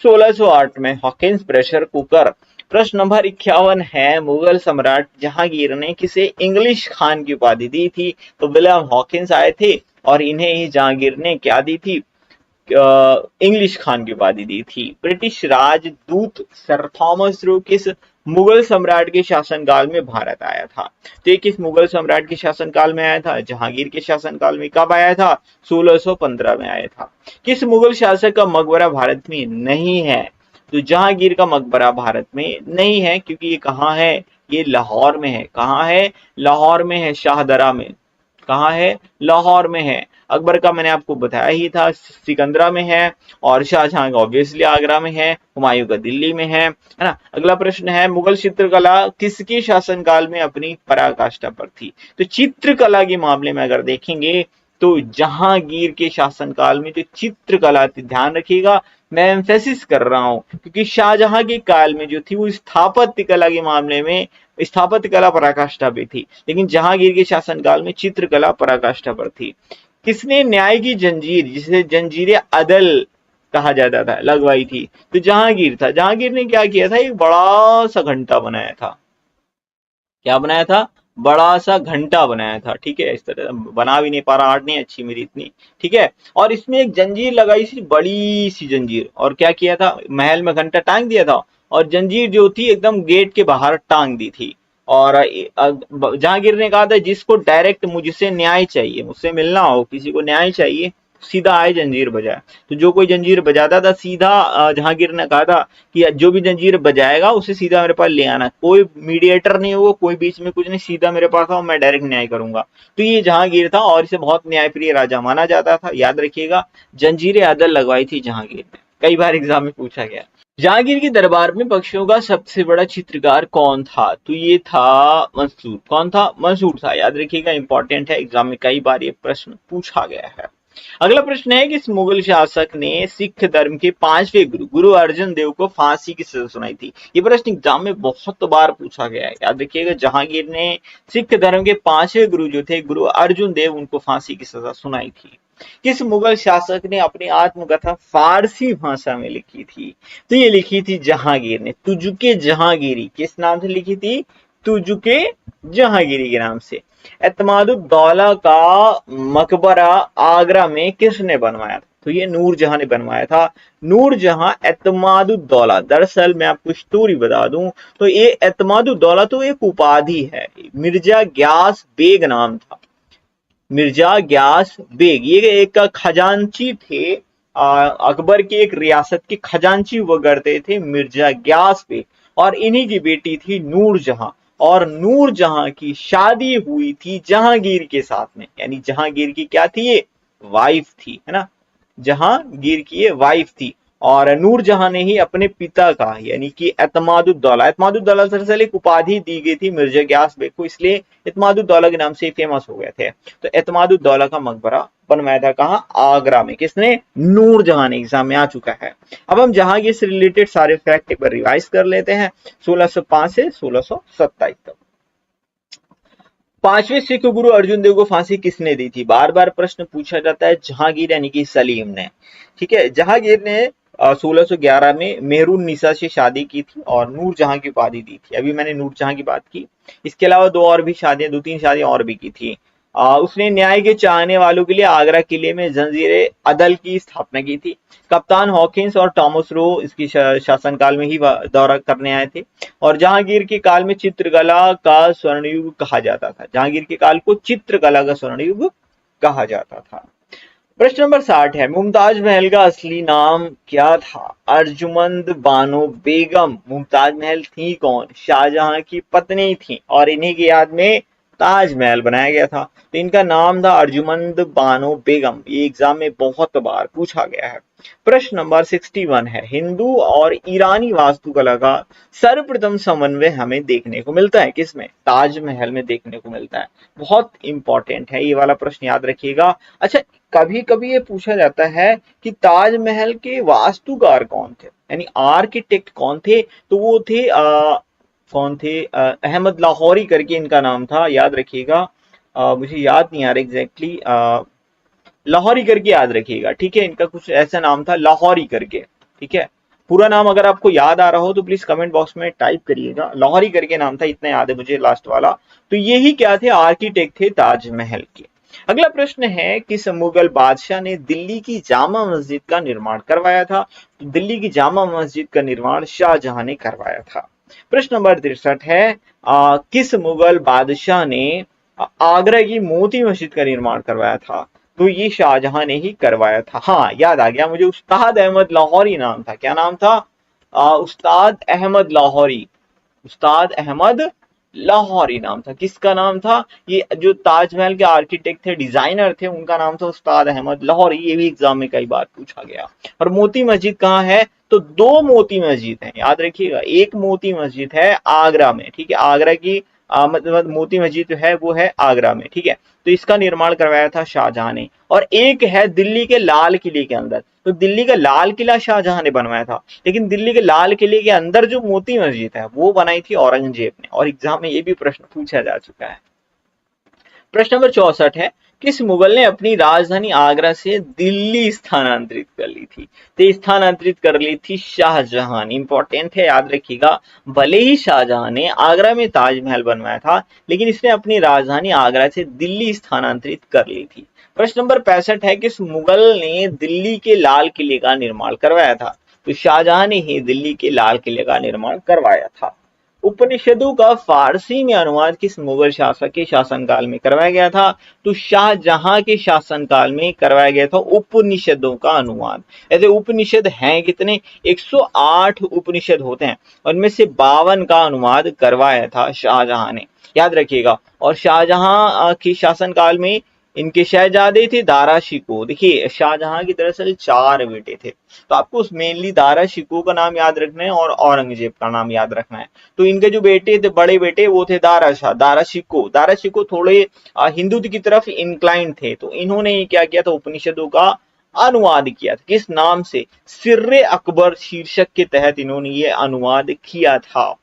1608 में। Hawkins pressure cooker. प्रश्न नंबर 51 है, मुगल सम्राट जहांगीर ने किसे इंग्लिश खान की उपाधि दी थी? तो विलियम हॉकिंस आए थे और इन्हें ही जहांगीर ने क्या दी थी? इंग्लिश खान की उपाधि दी थी। ब्रिटिश राजदूत सर थॉमस रो किस मुगल सम्राट के शासनकाल में भारत आया था? तो ये किस मुगल सम्राट के शासनकाल में आया था? जहांगीर के शासनकाल में। कब आया था? 1615 में आया था। किस मुगल शासक का मकबरा भारत में नहीं है? तो जहांगीर का मकबरा भारत में नहीं है, क्योंकि ये कहाँ है? ये लाहौर में है। कहाँ है? लाहौर में है, शाहदरा में। कहाँ है? लाहौर में है। अकबर का मैंने आपको बताया ही था, सिकंदरा में है। और शाहजहां का ऑब्वियसली आगरा में है। हुमायूं का दिल्ली में है ना। अगला प्रश्न है, मुगल चित्रकला किसके शासनकाल में अपनी पराकाष्ठा पर थी? तो चित्रकला के मामले में अगर देखेंगे तो जहांगीर के शासनकाल में जो चित्रकला थी, ध्यान रखिएगा मैं एम्फेसिस कर रहा हूं, क्योंकि शाहजहां के काल में जो थी वो स्थापत्य कला के मामले में स्थापत्य कला पराकाष्ठा पे थी, लेकिन जहांगीर के शासनकाल में चित्रकला पराकाष्ठा पर थी। किसने न्याय की जंजीर, जिसे जंजीर अदल कहा जाता था, लगवाई थी? तो जहांगीर था। जहांगीर ने क्या किया था? एक बड़ा सा घंटा बनाया था। क्या बनाया था? बड़ा सा घंटा बनाया था। ठीक है, इस तरह बना भी नहीं पा रहा, आर्ट नहीं अच्छी मेरी इतनी। ठीक है, और इसमें एक जंजीर लगाई थी, बड़ी सी जंजीर। और क्या किया था? महल में घंटा टांग दिया था और जंजीर जो थी एकदम गेट के बाहर टांग दी थी। और जहांगीर ने कहा था जिसको डायरेक्ट मुझसे न्याय चाहिए, मुझसे मिलना हो, किसी को न्याय चाहिए सीधा आए जंजीर बजाए। तो जो कोई जंजीर बजाता था सीधा जहांगीर ने कहा था कि जो भी जंजीर बजाएगा उसे सीधा मेरे पास ले आना, कोई मीडिएटर नहीं होगा, कोई बीच में कुछ नहीं, सीधा मेरे पास आओ, मैं डायरेक्ट न्याय करूंगा। तो ये जहांगीर था और इसे बहुत न्यायप्रिय राजा माना जाता था। याद रखिएगा, जंजीरें अदल लगवाई थी जहांगीर ने, कई बार एग्जाम में पूछा गया। जहांगीर के दरबार में पक्षियों का सबसे बड़ा चित्रकार कौन था? तो ये था मंसूर। कौन था? मंसूर था। याद रखिएगा, इंपॉर्टेंट है, एग्जाम में कई बार ये प्रश्न पूछा गया है। अगला प्रश्न है कि इस मुगल शासक ने सिख धर्म के 5वें गुरु गुरु अर्जन देव को फांसी की सजा सुनाई थी? ये प्रश्न एग्जाम में बहुत बार पूछा गया है। याद रखिएगा, जहांगीर ने सिख धर्म के 5वें गुरु जो थे गुरु अर्जुन देव, उनको फांसी की सजा सुनाई थी। किस मुगल शासक ने अपनी आत्मकथा फारसी भाषा में लिखी थी? तो ये लिखी थी जहांगीर ने, तुजुके जहांगीरी। किस नाम से लिखी थी? तुजुके जहांगीरी के नाम से। एतमादुद्दौला का मकबरा आगरा में किसने बनवाया था? तो ये नूरजहां ने बनवाया था। नूरजहां एतमादुद्दौला, दरअसल मैं आपको स्टोरी बता दूं तो ये एतमादुद्दौला तो एक उपाधि है, मिर्जा ग्यास बेग नाम था। मिर्जा ग्यास बेग ये एक खजांची थे, अकबर की एक रियासत के खजांची हुआ करते थे मिर्जा ग्यास बेग, और इन्हीं की बेटी थी नूरजहां। और नूरजहां की शादी हुई थी जहांगीर के साथ में, यानी जहांगीर की क्या थी? ये वाइफ थी, है ना, जहांगीर की ये वाइफ थी। और नूरजहां ने ही अपने पिता का यानी कि एतमादुद्दौला, एतमादुद्दौला दरअसल एक उपाधि दी गई थी मिर्जा ग्यास बेग को, इसलिए एतमादुद्दौला के नाम से फेमस हो गए थे। तो एतमादुद्दौला का मकबरा बनवाया था कहां? आगरा में। किसने? नूरजहां ने। एग्जाम में आ चुका है। अब हम जहांगीर से रिलेटेड सारे फैक्ट एक बार रिवाइज कर लेते हैं, 1605 से 1627 तक। 5वें सिख गुरु अर्जुन देव को फांसी किसने दी थी? बार बार प्रश्न पूछा जाता है। जहांगीर यानी कि सलीम ने। ठीक है, जहांगीर ने 1611 में मेहरुन्निसा से शादी की थी और नूरजहां की उपाधि दी थी। अभी मैंने नूरजहां की बात की, इसके अलावा दो तीन शादियां और भी की थी। उसने न्याय के चाहने वालों के लिए आगरा किले में जंजीरे अदल की स्थापना की थी। कप्तान हॉकिंस और टॉमस रो इसकी शासनकाल में ही दौरा करने आए थे। और जहांगीर के काल में चित्रकला का स्वर्णयुग कहा जाता था। जहांगीर के काल को चित्रकला का स्वर्णयुग कहा जाता था। प्रश्न नंबर 60 है, मुमताज महल का असली नाम क्या था? अर्जुमंद बानो बेगम। मुमताज महल थी कौन? शाहजहां की पत्नी थी और इन्हीं की याद में ताजमहल बनाया गया था। तो इनका नाम था अर्जुमंद बानो बेगम। ये एग्जाम में बहुत बार पूछा गया है। प्रश्न नंबर 61 है, हिंदू और ईरानी वास्तुकला का सर्वप्रथम समन्वय हमें देखने को मिलता है किसमें? ताजमहल में देखने को मिलता है। बहुत इंपॉर्टेंट है ये वाला प्रश्न, याद रखिएगा। अच्छा, कभी कभी ये पूछा जाता है कि ताजमहल के वास्तुकार कौन थे, यानी आर्किटेक्ट कौन थे? तो वो थे कौन थे? अहमद लाहौरी करके इनका नाम था। याद रखिएगा, मुझे याद नहीं आ रहा एग्जैक्टली, लाहौरी करके याद रखिएगा। ठीक है, इनका कुछ ऐसा नाम था लाहौरी करके। ठीक है, पूरा नाम अगर आपको याद आ रहा हो तो प्लीज कमेंट बॉक्स में टाइप करिएगा। लाहौरी करके नाम था, इतना याद है मुझे लास्ट वाला। तो यही क्या थे? आर्किटेक्ट थे ताजमहल के। अगला प्रश्न है, किस मुगल बादशाह ने दिल्ली की जामा मस्जिद का निर्माण करवाया था? तो दिल्ली की जामा मस्जिद का निर्माण शाहजहां ने करवाया था। प्रश्न नंबर 63 है, किस मुगल बादशाह ने आगरा की मोती मस्जिद का निर्माण करवाया था? तो ये शाहजहां ने ही करवाया था। हाँ, याद आ गया मुझे, उस्ताद अहमद लाहौरी नाम था। क्या नाम था? उस्ताद अहमद लाहौरी। उस्ताद अहमद लाहौरी नाम था। किसका नाम था? ये जो ताजमहल के आर्किटेक्ट थे, डिजाइनर थे, उनका नाम था उस्ताद अहमद लाहौरी। ये भी एग्जाम में कई बार पूछा गया। और मोती मस्जिद कहाँ है? तो दो मोती मस्जिद है, याद रखिएगा। एक मोती मस्जिद है आगरा में, ठीक है, आगरा की मतलब मोती मस्जिद जो है वो है आगरा में। ठीक है, तो इसका निर्माण करवाया था शाहजहां ने। और एक है दिल्ली के लाल किले के अंदर। तो दिल्ली का लाल किला शाहजहां ने बनवाया था, लेकिन दिल्ली के लाल किले के अंदर जो मोती मस्जिद है वो बनाई थी औरंगजेब ने। और एग्जाम में ये भी प्रश्न पूछा जा चुका है। प्रश्न नंबर 64 है, किस मुगल ने अपनी राजधानी आगरा से दिल्ली स्थानांतरित कर ली थी? तो स्थानांतरित कर ली थी शाहजहां। इंपॉर्टेंट है, याद रखिएगा। भले ही शाहजहां ने आगरा में ताजमहल बनवाया था, लेकिन इसने अपनी राजधानी आगरा से दिल्ली स्थानांतरित कर ली थी। प्रश्न नंबर 65 है, किस मुगल ने दिल्ली के लाल किले का निर्माण करवाया था? तो शाहजहां ने ही दिल्ली के लाल किले का निर्माण करवाया था। उपनिषदों का फारसी में अनुवाद किस मुगल शासक के शासनकाल में करवाया गया था? तो शाहजहां के शासनकाल में करवाया गया था उपनिषदों का अनुवाद। ऐसे उपनिषद हैं कितने? 108 उपनिषद होते हैं, उनमें से 52 का अनुवाद करवाया था शाहजहां ने, याद रखिएगा। और शाहजहां के शासनकाल में इनके शहजादे थे दारा शिकोह। देखिए शाहजहां की दरअसल 4 बेटे थे, तो आपको मेनली दारा शिकोह का नाम याद रखना है और औरंगजेब का नाम याद रखना है। तो इनके जो बेटे थे, बड़े बेटे, वो थे दारा शाह, दारा शिकोह। दारा शिकोह थोड़े हिंदुत्व की तरफ इंक्लाइन थे, तो इन्होंने क्या किया था, उपनिषदों का अनुवाद किया था। किस नाम से? सिर्रे अकबर शीर्षक के तहत इन्होंने ये अनुवाद किया था।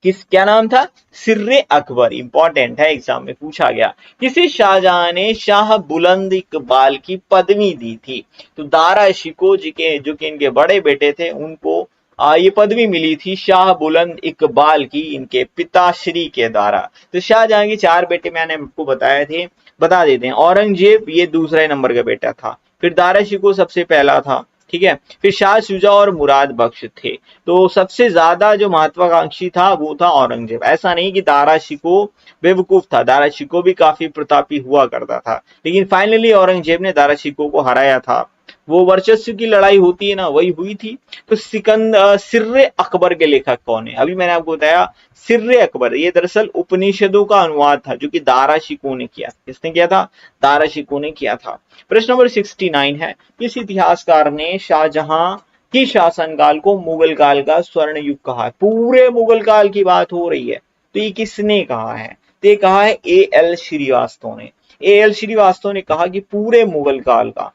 क्या नाम था? सिर्रे अकबर। इंपॉर्टेंट है, एग्जाम में पूछा गया। किसे शाहजहां ने शाह बुलंद इकबाल की पदवी दी थी? तो दारा शिकोह जी के, जो कि इनके बड़े बेटे थे, उनको ये पदवी मिली थी शाह बुलंद इकबाल की, इनके पिताश्री के द्वारा। तो शाहजहां के 4 बेटे मैंने आपको बताए थे, बता देते हैं। औरंगजेब ये दूसरे नंबर का बेटा था, फिर दारा शिकोह सबसे पहला था, ठीक है, फिर शाह शुजा और मुराद बख्श थे। तो सबसे ज्यादा जो महत्वाकांक्षी था वो था औरंगजेब। ऐसा नहीं कि दारा शिकोह बेवकूफ था, दारा शिकोह भी काफी प्रतापी हुआ करता था, लेकिन फाइनली औरंगजेब ने दारा शिकोह को हराया था। वो वर्चस्व की लड़ाई होती है ना, वही हुई थी। तो सिर्रे अकबर के लेखक कौन है? अभी मैंने आपको बताया सिर्रे अकबर, ये दरअसल उपनिषदों का अनुवाद था, जो कि दारा शिकोह ने किया। किसने किया था? दारा शिकोह ने किया था। प्रश्न नंबर 69 है, किस इतिहासकार ने शाहजहां की शासनकाल को मुगल काल का स्वर्ण युग कहा है? पूरे मुगल काल की बात हो रही है, तो ये किसने कहा है? तो ये कहा है A.L. श्रीवास्तव ने। A.L. श्रीवास्तव ने कहा कि पूरे मुगल काल का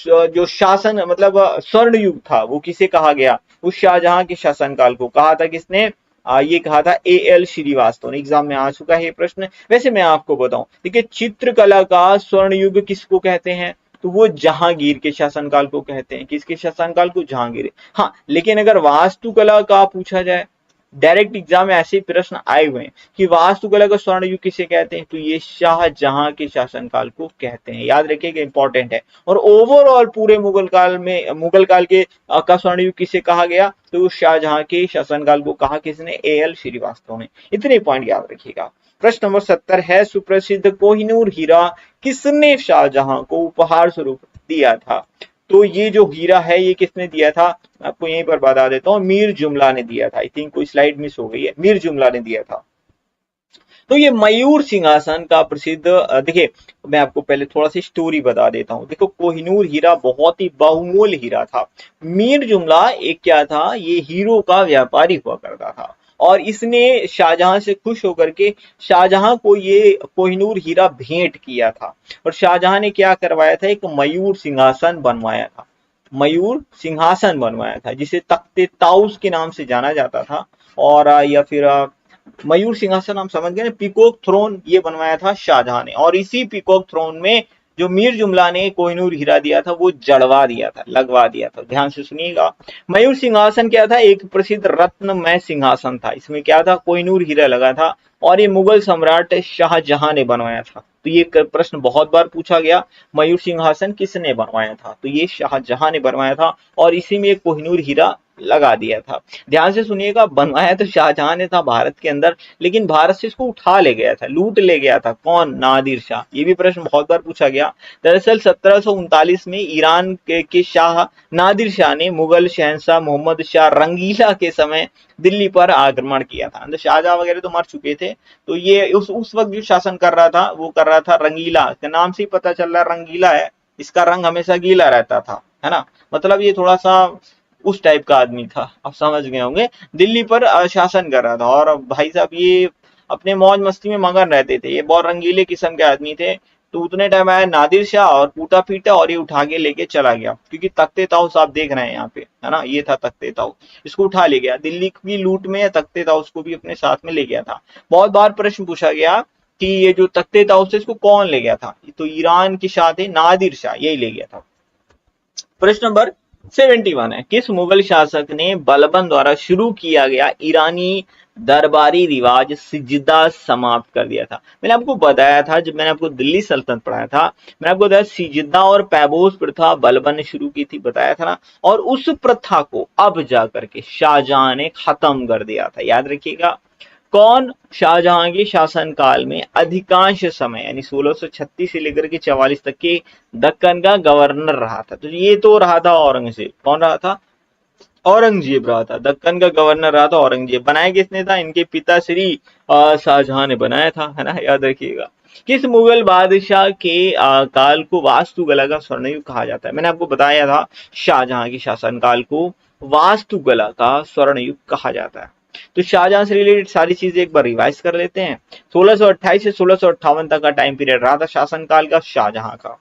जो शासन, मतलब स्वर्ण युग था, वो किसे कहा गया? उस शाहजहां के शासनकाल को कहा था किसने? ये कहा था A.L. श्रीवास्तव ने। एग्जाम में आ चुका है ये प्रश्न। वैसे मैं आपको बताऊं, देखिए चित्रकला का स्वर्ण युग किसको कहते हैं? तो वो जहांगीर के शासनकाल को कहते हैं। किसके शासनकाल को? जहांगीर। हाँ, लेकिन अगर वास्तुकला का पूछा जाए, डायरेक्ट एग्जाम में ऐसे प्रश्न आए हुए हैं कि वास्तुकला का स्वर्ण युग किसे कहते हैं, तो ये शाहजहां के शासनकाल को कहते हैं। याद रखिएगा, इंपॉर्टेंट है। और ओवरऑल पूरे मुगल काल में, मुगल काल के का स्वर्ण युग किसे कहा गया? तो शाहजहां के शासनकाल को कहा किसने? A.L. श्रीवास्तव ने। इतने पॉइंट याद रखिएगा। प्रश्न नंबर 70 है, सुप्रसिद्ध कोहिनूर हीरा किसने शाहजहां को उपहार स्वरूप दिया था? तो ये जो हीरा है ये किसने दिया था? आपको यहीं पर बता देता हूँ, मीर जुमला ने दिया था। आई थिंक कोई स्लाइड मिस हो गई है, मीर जुमला ने दिया था। तो ये मयूर सिंहासन का प्रसिद्ध, देखिए मैं आपको पहले थोड़ा सी स्टोरी बता देता हूँ। देखो कोहिनूर हीरा बहुत ही बहुमूल्य हीरा था। मीर जुमला एक क्या था, ये हीरो का व्यापारी हुआ करता था, और इसने शाहजहां से खुश होकर के शाहजहां को ये कोहिनूर हीरा भेंट किया था। और शाहजहां ने क्या करवाया था? एक मयूर सिंहासन बनवाया था। मयूर सिंहासन बनवाया था, जिसे तख्ते ताउस के नाम से जाना जाता था। और या फिर मयूर सिंहासन हम समझ गए ना, पीकॉक थ्रोन, ये बनवाया था शाहजहां ने। और इसी पीकॉक थ्रोन में जो मीर जुमला ने कोहिनूर हीरा दिया था, वो जड़वा दिया था, लगवा दिया था। ध्यान से सुनिएगा। मयूर सिंहासन क्या था? एक प्रसिद्ध रत्नमय सिंहासन था। इसमें क्या था? कोहिनूर हीरा लगा था, और ये मुगल सम्राट शाहजहां ने बनवाया था। तो ये प्रश्न बहुत बार पूछा गया, मयूर सिंहासन किसने बनवाया था? तो ये शाहजहां ने बनवाया था, और इसी में कोहिनूर हीरा लगा दिया था। ध्यान से सुनिएगा, बनवाया तो शाहजहां ने था भारत के अंदर, लेकिन भारत से इसको उठा ले गया था, लूट ले गया था। कौन? नादिर शाह। ये भी प्रश्न बहुत बार पूछा गया। दरअसल 1739 में ईरान के शाह नादिर शाह ने मुगल शहंशाह मोहम्मद शाह रंगीला के समय दिल्ली पर आक्रमण किया था। तो शाहजहां वगैरह तो मर चुके थे, तो ये उस वक्त जो शासन कर रहा था, वो कर रहा था रंगीला। के नाम से ही पता चल रहा है रंगीला है, इसका रंग हमेशा गीला रहता था, है ना। मतलब ये थोड़ा सा उस टाइप का आदमी था, आप समझ गए होंगे। दिल्ली पर शासन कर रहा था, और भाई साहब ये अपने मौज मस्ती में मगन रहते थे। ये बहुत रंगीले किस्म के आदमी थे। तो उतने टाइम आया नादिर शाह और कूटा पीटा, और ये उठा के लेके चला गया। क्योंकि तख्ते ताउस आप देख रहे हैं यहाँ पे, है ना, ये था तख्ते ताउस। इसको उठा ले गया, दिल्ली की लूट में तख्ते ताउस को भी अपने साथ में ले गया था। बहुत बार प्रश्न पूछा गया कि ये जो तख्ते ताउस है, इसको कौन ले गया था? तो ईरान के शाह थे नादिर शाह, यही ले गया था। प्रश्न नंबर 71 है, किस मुगल शासक ने बलबन द्वारा शुरू किया गया ईरानी दरबारी रिवाज सिजदा समाप्त कर दिया था? मैंने आपको बताया था, जब मैंने आपको दिल्ली सल्तनत पढ़ाया था, मैंने आपको बताया सिजदा और पैबोस प्रथा बलबन ने शुरू की थी, बताया था ना। और उस प्रथा को अब जाकर के शाहजहां ने खत्म कर दिया था, याद रखिएगा। कौन शाहजहां के शासनकाल में अधिकांश समय यानी 1636 से लेकर के 44 तक के दक्कन का गवर्नर रहा था? तो ये तो रहा था औरंगजेब। कौन रहा था? औरंगजेब रहा था। दक्कन का गवर्नर रहा था औरंगजेब। बनाया किसने था? इनके पिता श्री शाहजहां ने बनाया था, है ना, याद रखिएगा। किस मुगल बादशाह के काल को वास्तुकला का स्वर्णयुग कहा जाता है? मैंने आपको बताया था शाहजहां के शासनकाल को वास्तुकला का स्वर्णयुग कहा जाता है। तो शाहजहां से रिलेटेड सारी चीजें एक बार रिवाइज कर लेते हैं। 1628 से 1658 तक का टाइम पीरियड रहा था शासनकाल का शाहजहां का।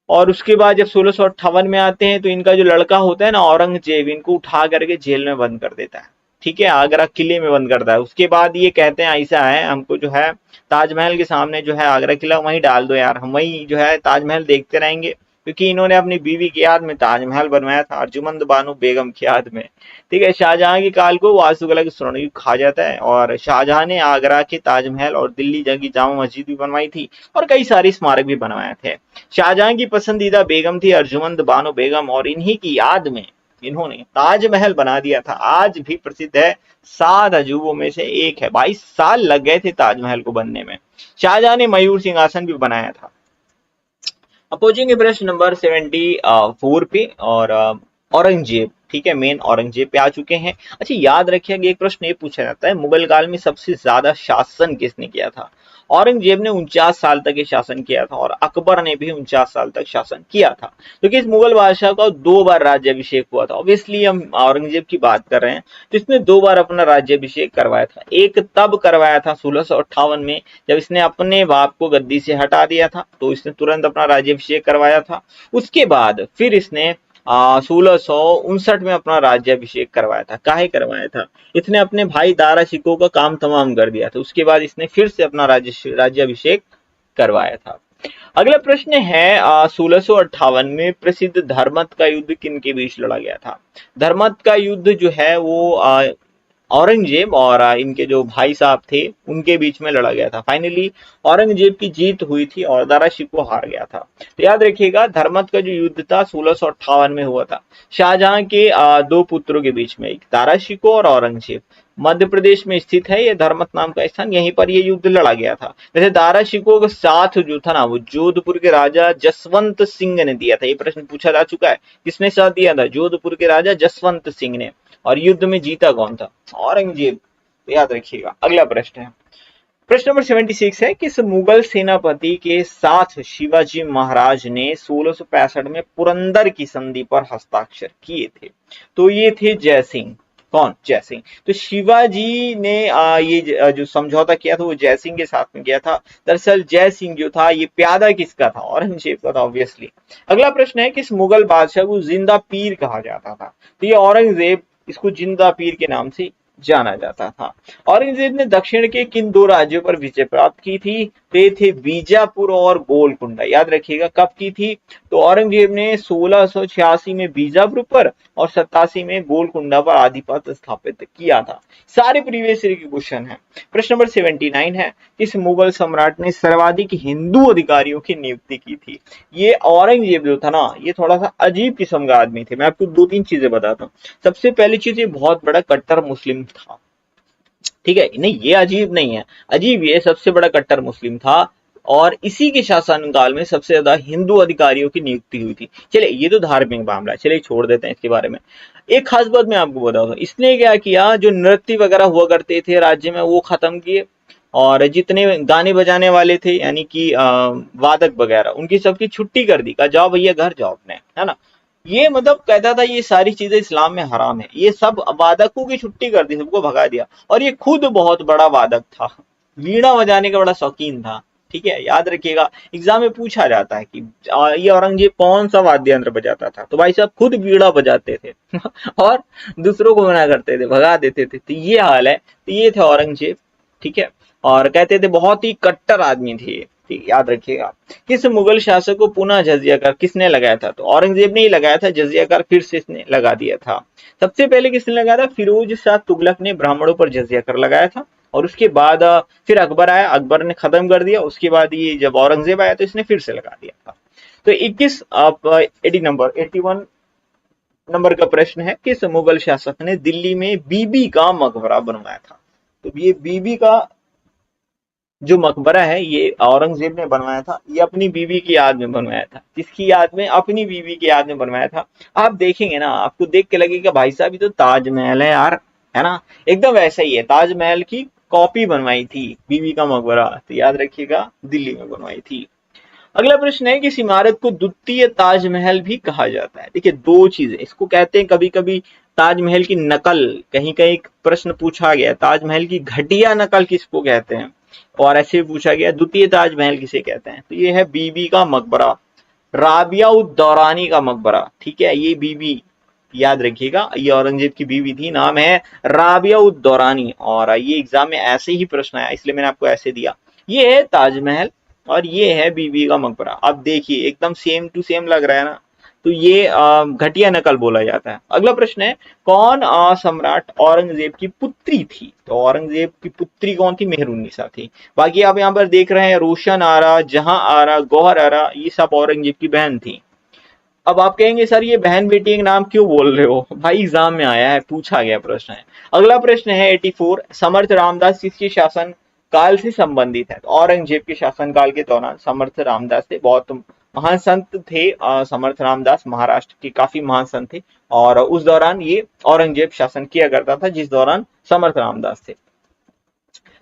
और उसके बाद जब 1658 में आते हैं तो इनका जो लड़का होता है ना औरंगजेब, इनको उठा करके जेल में बंद कर देता है। ठीक है, आगरा किले में बंद करता है। उसके बाद ये कहते हैं ऐसा है, हमको जो है ताजमहल के सामने जो है आगरा किला वहीं डाल दो यार, हम वहीं जो है ताजमहल देखते रहेंगे, क्योंकि इन्होंने अपनी बीवी की याद में ताजमहल बनवाया था, अर्जुमंद बानो बेगम की याद में। ठीक है, शाहजहां के काल को वास्तुकला का स्वर्णयुग कहा जाता है। और शाहजहां ने आगरा के ताजमहल और दिल्ली की जामा मस्जिद भी बनवाई थी और कई सारे स्मारक भी बनवाए थे। शाहजहां की पसंदीदा बेगम थी अर्जुमंद बानो बेगम, और इन्हीं की याद में इन्होंने ताजमहल बना दिया था। आज भी प्रसिद्ध है, 7 अजूबों में से एक है। 22 साल लग गए थे ताजमहल को बनने में। शाहजहां ने मयूर सिंहासन भी बनाया था। अब पहुंचेंगे प्रश्न नंबर 74 पे, और औरंगजेब, ठीक है, मेन औरंगजेब पे आ चुके हैं। अच्छा, याद रखिएगा एक प्रश्न ये पूछा जाता है, मुगल काल में सबसे ज्यादा शासन किसने किया था? औरंगजेब ने 49 साल तक ये शासन किया था, और अकबर ने भी 49 साल तक शासन किया था। तो इस मुगल बादशाह का 2 बार राज्याभिषेक हुआ था। ऑब्वियसली हम औरंगजेब की बात कर रहे हैं, तो इसने 2 बार अपना राज्याभिषेक करवाया था। एक तब करवाया था 1658 में, जब इसने अपने बाप को गद्दी से हटा दिया था, तो इसने तुरंत अपना राज्याभिषेक करवाया था। उसके बाद फिर इसने 1659 में अपना राज्याभिषेक करवाया था। काहे करवाया था? इसने अपने भाई दारा शिकोह का काम तमाम कर दिया था। उसके बाद इसने फिर से अपना राज्याभिषेक करवाया था। अगला प्रश्न है 1658 में प्रसिद्ध धर्मत का युद्ध किन के बीच लड़ा गया था? धर्मत का युद्ध जो है वो औरंगजेब और इनके जो भाई साहब थे उनके बीच में लड़ा गया था। फाइनली औरंगजेब की जीत हुई थी और दारा शिकोह हार गया था। तो याद रखिएगा, धर्मत का जो युद्ध था 1658 में हुआ था शाहजहां के 2 पुत्रों के बीच में, एक दारा शिकोह और औरंगजेब। मध्य प्रदेश में स्थित है ये धर्मत नाम का स्थान, यहीं पर ये युद्ध लड़ा गया था। वैसे दारा शिकोह का साथ जो था ना वो जोधपुर के राजा जसवंत सिंह ने दिया था। ये प्रश्न पूछा जा चुका है, किसने साथ दिया था? जोधपुर के राजा जसवंत सिंह ने। और युद्ध में जीता कौन था? औरंगजेब। तो याद रखिएगा। अगला प्रश्न है, प्रश्न नंबर 76 है, किस मुगल सेनापति के साथ शिवाजी महाराज ने 1665 में पुरंदर की संधि पर हस्ताक्षर किए थे? तो ये थे जय सिंह। कौन? जय सिंह। तो शिवाजी ने ये जो समझौता किया था वो जय सिंह के साथ में किया था। दरअसल जय सिंह जो था ये प्यादा किसका था? औरंगजेब का था ऑब्वियसली। अगला प्रश्न है, किस मुगल बादशाह को जिंदा पीर कहा जाता था? तो ये औरंगजेब, इसको जिंदा पीर के नाम से जाना जाता था। औरंगजेब ने दक्षिण के किन 2 राज्यों पर विजय प्राप्त की थी? ते थे बीजापुर और गोलकुंडा। याद रखिएगा कब की थी? तो औरंगजेब ने 1686 में बीजापुर पर और 87 में गोलकुंडा पर आधिपत्य स्थापित किया था। सारे प्रीवियस ईयर के क्वेश्चन है। प्रश्न नंबर 79 है, किस मुगल सम्राट ने सर्वाधिक हिंदू अधिकारियों की नियुक्ति की थी? ये औरंगजेब जो था ना, ये थोड़ा सा अजीब किस्म का आदमी थे। मैं आपको 2-3 चीजें बताता हूँ। सबसे पहली चीज, ये बहुत बड़ा कट्टर मुस्लिम था। ठीक है, नहीं ये अजीब नहीं है, अजीब ये सबसे बड़ा कट्टर मुस्लिम था। और इसी के शासनकाल में सबसे ज्यादा हिंदू अधिकारियों की नियुक्ति हुई थी। चलिए ये तो धार्मिक मामला है, चलिए छोड़ देते हैं इसके बारे में। एक खास बात मैं आपको बताता हूँ, इसने क्या किया, जो नृत्य वगैरह हुआ करते थे राज्य में वो खत्म किए, और जितने गाने बजाने वाले थे यानी कि वादक वगैरह, उनकी सबकी छुट्टी कर दी, कहा जाओ भैया घर जाओ अपने, है ना। ये मतलब कहता था ये सारी चीजें इस्लाम में हराम है, ये सब वादकों की छुट्टी कर दी, सबको भगा दिया। और ये खुद बहुत बड़ा वादक था, वीणा बजाने का बड़ा शौकीन था। ठीक है, याद रखिएगा, एग्जाम में पूछा जाता है कि ये औरंगजेब कौन सा वाद्य यंत्र बजाता था? तो भाई साहब खुद वीणा बजाते थे और दूसरों को मना करते थे, भगा देते थे। तो ये हाल है। तो ये थे औरंगजेब। ठीक है, और कहते थे बहुत ही कट्टर आदमी थे। ठीक, याद रखिएगा। किस मुगल शासक को पुनः जजिया कर किसने लगाया था? तो औरंगजेब ने ही लगाया था, जजिया कर फिर से इसने लगा दिया था। सबसे पहले किसने लगाया था? फिरोज शाह तुगलक ने ब्राह्मणों पर जजिया कर लगाया था। और उसके बाद फिर अकबर आया, अकबर ने खत्म कर दिया। उसके बाद ये जब औरंगजेब आया तो इसने फिर से लगा दिया था। तो 21 81 नंबर का प्रश्न है, किस मुगल शासक ने दिल्ली में बीबी का मकबरा बनवाया था? तो ये बीबी का जो मकबरा है ये औरंगजेब ने बनवाया था, ये अपनी बीवी की याद में बनवाया था। किसकी याद में? अपनी बीवी की याद में बनवाया था। आप देखेंगे ना, आपको देख के लगेगा भाई साहब ये तो ताजमहल है यार, है ना, एकदम वैसा ही है। ताजमहल की कॉपी बनवाई थी बीवी का मकबरा, तो याद रखिएगा दिल्ली में बनवाई थी। अगला प्रश्न है कि इस इमारत को द्वितीय ताजमहल भी कहा जाता है। देखिए दो चीजें इसको कहते हैं, कभी कभी ताजमहल की नकल, कहीं कहीं प्रश्न पूछा गया ताजमहल की घटिया नकल किसको कहते हैं, और ऐसे भी पूछा गया द्वितीय ताजमहल किसे कहते हैं। तो ये है बीबी का मकबरा, राबिया उद दौरानी का मकबरा। ठीक है, ये बीबी याद रखिएगा, ये औरंगजेब की बीवी थी, नाम है राबिया उद दौरानी। और ये एग्जाम में ऐसे ही प्रश्न आया इसलिए मैंने आपको ऐसे दिया। ये है ताजमहल और ये है बीबी का मकबरा। अब देखिए एकदम सेम टू सेम लग रहा है ना, तो ये घटिया नकल बोला जाता है। अगला प्रश्न है कौन सम्राट औरंगजेब की पुत्री थी। तो औरंगजेब की पुत्री कौन थी? मेहरुन्निसा थी। बाकी आप यहाँ पर देख रहे हैं रोशन आरा, जहां आरा, गौहर आरा, ये सब औरंगजेब की बहन थी। अब आप कहेंगे सर ये बहन बेटी के नाम क्यों बोल रहे हो? भाई एग्जाम में आया है, पूछा गया प्रश्न है। अगला प्रश्न है 84, समर्थ रामदास किसके शासन काल से संबंधित है? तो औरंगजेब के शासन काल के दौरान समर्थ रामदास थे, बहुत महान संत थे। समर्थ रामदास महाराष्ट्र के काफी महान संत थे, और उस दौरान ये औरंगजेब शासन किया करता था जिस दौरान समर्थ रामदास थे।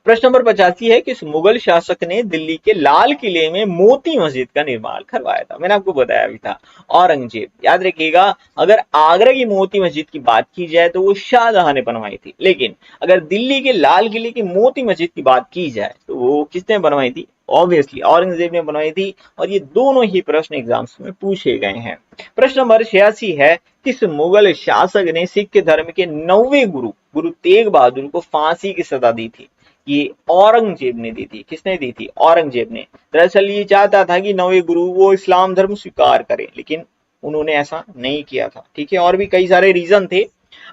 प्रश्न नंबर 85 है कि मुगल शासक ने दिल्ली के लाल किले में मोती मस्जिद का निर्माण करवाया था। मैंने आपको बताया भी था, औरंगजेब। याद रखिएगा, अगर आगरा की मोती मस्जिद की बात की जाए तो वो शाहजहां ने बनवाई थी, लेकिन अगर दिल्ली के लाल किले की मोती मस्जिद की बात की जाए तो वो किसने बनवाई थी? ऑब्वियसली औरंगजेब ने बनवाई थी। और ये दोनों ही प्रश्न एग्जाम्स में पूछे गए हैं। प्रश्न नंबर 86 है किस मुगल शासक ने सिख धर्म के 9वें गुरु गुरु तेग बहादुर को फांसी की सजा दी थी? ये औरंगजेब ने दी थी। किसने दी थी? औरंगजेब ने। दरअसल ये चाहता था कि नवे गुरु वो इस्लाम धर्म स्वीकार करें, लेकिन उन्होंने ऐसा नहीं किया था। ठीक है, और भी कई सारे रीजन थे।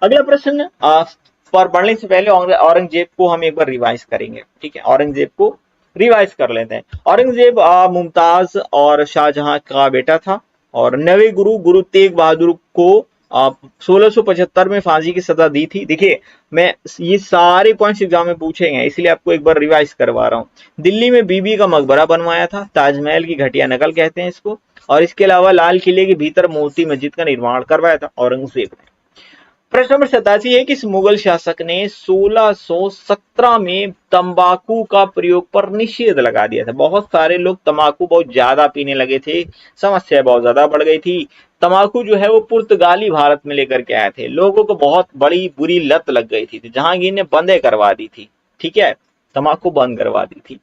अगला प्रश्न पर बढ़ने से पहले औरंगजेब को हम एक बार रिवाइज करेंगे। ठीक है, औरंगजेब को रिवाइज कर लेते हैं। औरंगजेब मुमताज और शाहजहां का बेटा था, और नवे गुरु गुरु तेग बहादुर को 1675 में फांसी की सजा दी थी। देखिए मैं ये सारे पॉइंट्स एग्जाम में पूछे गए इसलिए आपको एक बार रिवाइज करवा रहा हूँ। दिल्ली में बीबी का मकबरा बनवाया था, ताजमहल की घटिया नकल कहते हैं इसको, और इसके अलावा लाल किले के भीतर मोती मस्जिद का निर्माण करवाया था औरंगजेब ने। प्रश्न नंबर 87 है कि इस मुगल शासक ने 1617 में तंबाकू का प्रयोग पर निषेध लगा दिया था। बहुत सारे लोग तंबाकू बहुत ज्यादा पीने लगे थे, समस्या बहुत ज्यादा बढ़ गई थी। तंबाकू जो है वो पुर्तगाली भारत में लेकर के आए थे, लोगों को बहुत बड़ी बुरी लत लग गई थी, जहांगीर ने बंदे करवा दी थी। ठीक है, तंबाकू बंद करवा दी थी।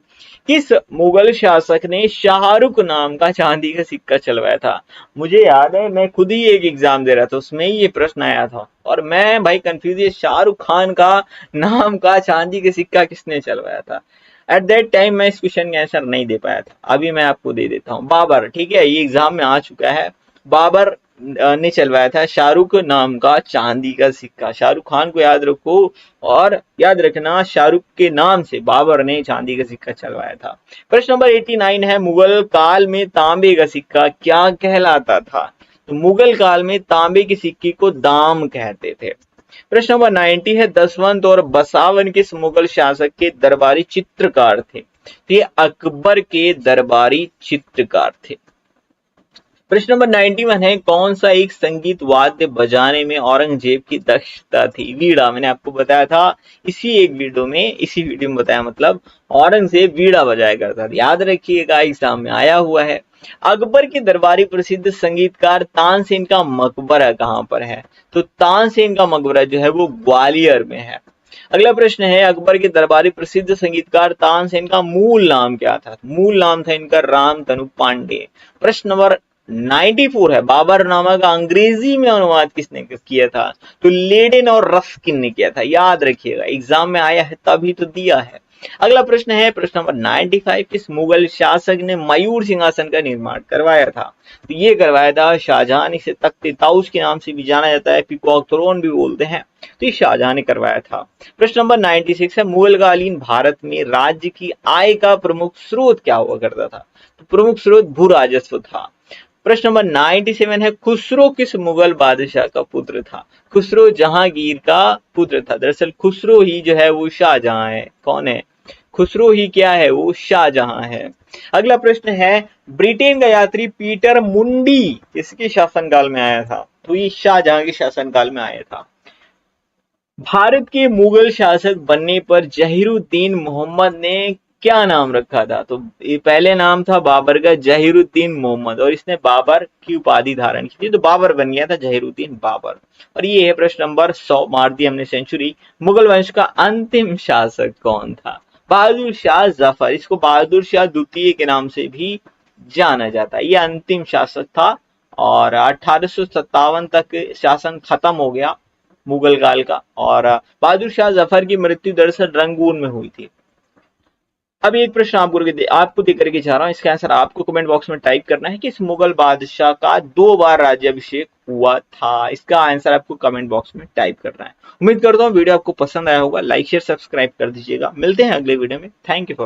किस मुगल शासक ने शाहरुख नाम का चांदी का सिक्का चलवाया था? मुझे याद है मैं खुद ही एक एग्जाम दे रहा था, उसमें ही ये प्रश्न आया था, और मैं भाई कंफ्यूज, ये शाहरुख खान का नाम का चांदी का सिक्का किसने चलवाया था? एट दैट टाइम मैं इस क्वेश्चन का आंसर नहीं दे पाया था, अभी मैं आपको दे देता हूँ। बाबर। ठीक है, ये एग्जाम में आ चुका है। बाबर ने चलवाया था शाहरुख नाम का चांदी का सिक्का। शाहरुख खान को याद रखो, और याद रखना शाहरुख के नाम से बाबर ने चांदी का सिक्का चलवाया था। प्रश्न नंबर 89 है मुगल काल में तांबे का सिक्का क्या कहलाता था? तो मुगल काल में तांबे के सिक्के को दाम कहते थे। प्रश्न नंबर 90 है दसवंत और बसावन किस मुगल शासक के दरबारी चित्रकार थे? तो ये अकबर के दरबारी चित्रकार थे। प्रश्न नंबर 91 है कौन सा एक संगीत वाद्य बजाने में औरंगजेब की दक्षता थी? वीणा। मैंने आपको बताया था इसी वीडियो में बताया, मतलब औरंगजेब वीणा बजाया करता था। याद रखिएगा, एग्जाम में आया हुआ है। अकबर के दरबारी प्रसिद्ध संगीतकार तानसेन का मकबरा कहां पर है? तो तानसेन का मकबरा जो है वो ग्वालियर में है। अगला प्रश्न है अकबर के दरबारी प्रसिद्ध संगीतकार तानसेन का मूल नाम क्या था? मूल नाम था इनका रामतनु पांडे। प्रश्न नंबर 94 है बाबरनामा का अंग्रेजी में अनुवाद किसने किया था? तो लेडेन और रस्किन ने किया था। याद रखिएगा, एग्जाम में आया है तभी तो दिया है। अगला प्रश्न है प्रश्न नंबर 95, किस मुगल शासक ने मयूर सिंहासन का निर्माण करवाया था? तो ये करवाया था शाहजहां। इसे तख्त ताउस के नाम से भी जाना जाता है, पीकॉक थ्रोन भी बोलते हैं, तो ये शाहजहां ने करवाया था। प्रश्न नंबर 96 है मुगलकालीन भारत में राज्य की आय का प्रमुख स्रोत क्या हुआ करता था? तो प्रमुख स्रोत भू राजस्व था। प्रश्न नंबर 97 है, खुसरो किस मुगल बादशाह का पुत्र था? खुसरो जहांगीर का पुत्र था। दरअसल खुसरो ही जो है वो शाहजहां है। कौन है? खुसरो ही क्या है? वो शाहजहां है। अगला प्रश्न है, ब्रिटेन का यात्री पीटर मुंडी किसके शासनकाल में आया था? तो ये शाहजहां के शासनकाल में आया था। भारत के मुगल शासक बनने पर जहीरुद्दीन मोहम्मद ने क्या नाम रखा था? तो ये पहले नाम था बाबर का जहीरुद्दीन मोहम्मद, और इसने बाबर की उपाधि धारण की थी, तो बाबर बन गया था जहीरुद्दीन बाबर। और ये है प्रश्न नंबर 100, मार दी हमने सेंचुरी। मुगल वंश का अंतिम शासक कौन था? बहादुर शाह जफर, इसको बहादुर शाह द्वितीय के नाम से भी जाना जाता है। ये अंतिम शासक था और 1857 तक शासन खत्म हो गया मुगल काल का। और बहादुर शाह जफर की मृत्यु दरअसल रंगून में हुई थी। अब एक प्रश्न आपको दे करके जा रहा हूं, इसका आंसर आपको कमेंट बॉक्स में टाइप करना है कि इस मुगल बादशाह का 2 बार राज्याभिषेक हुआ था। इसका आंसर आपको कमेंट बॉक्स में टाइप करना है। उम्मीद करता हूँ वीडियो आपको पसंद आया होगा। लाइक शेयर सब्सक्राइब कर दीजिएगा। मिलते हैं अगले वीडियो में। Thank you for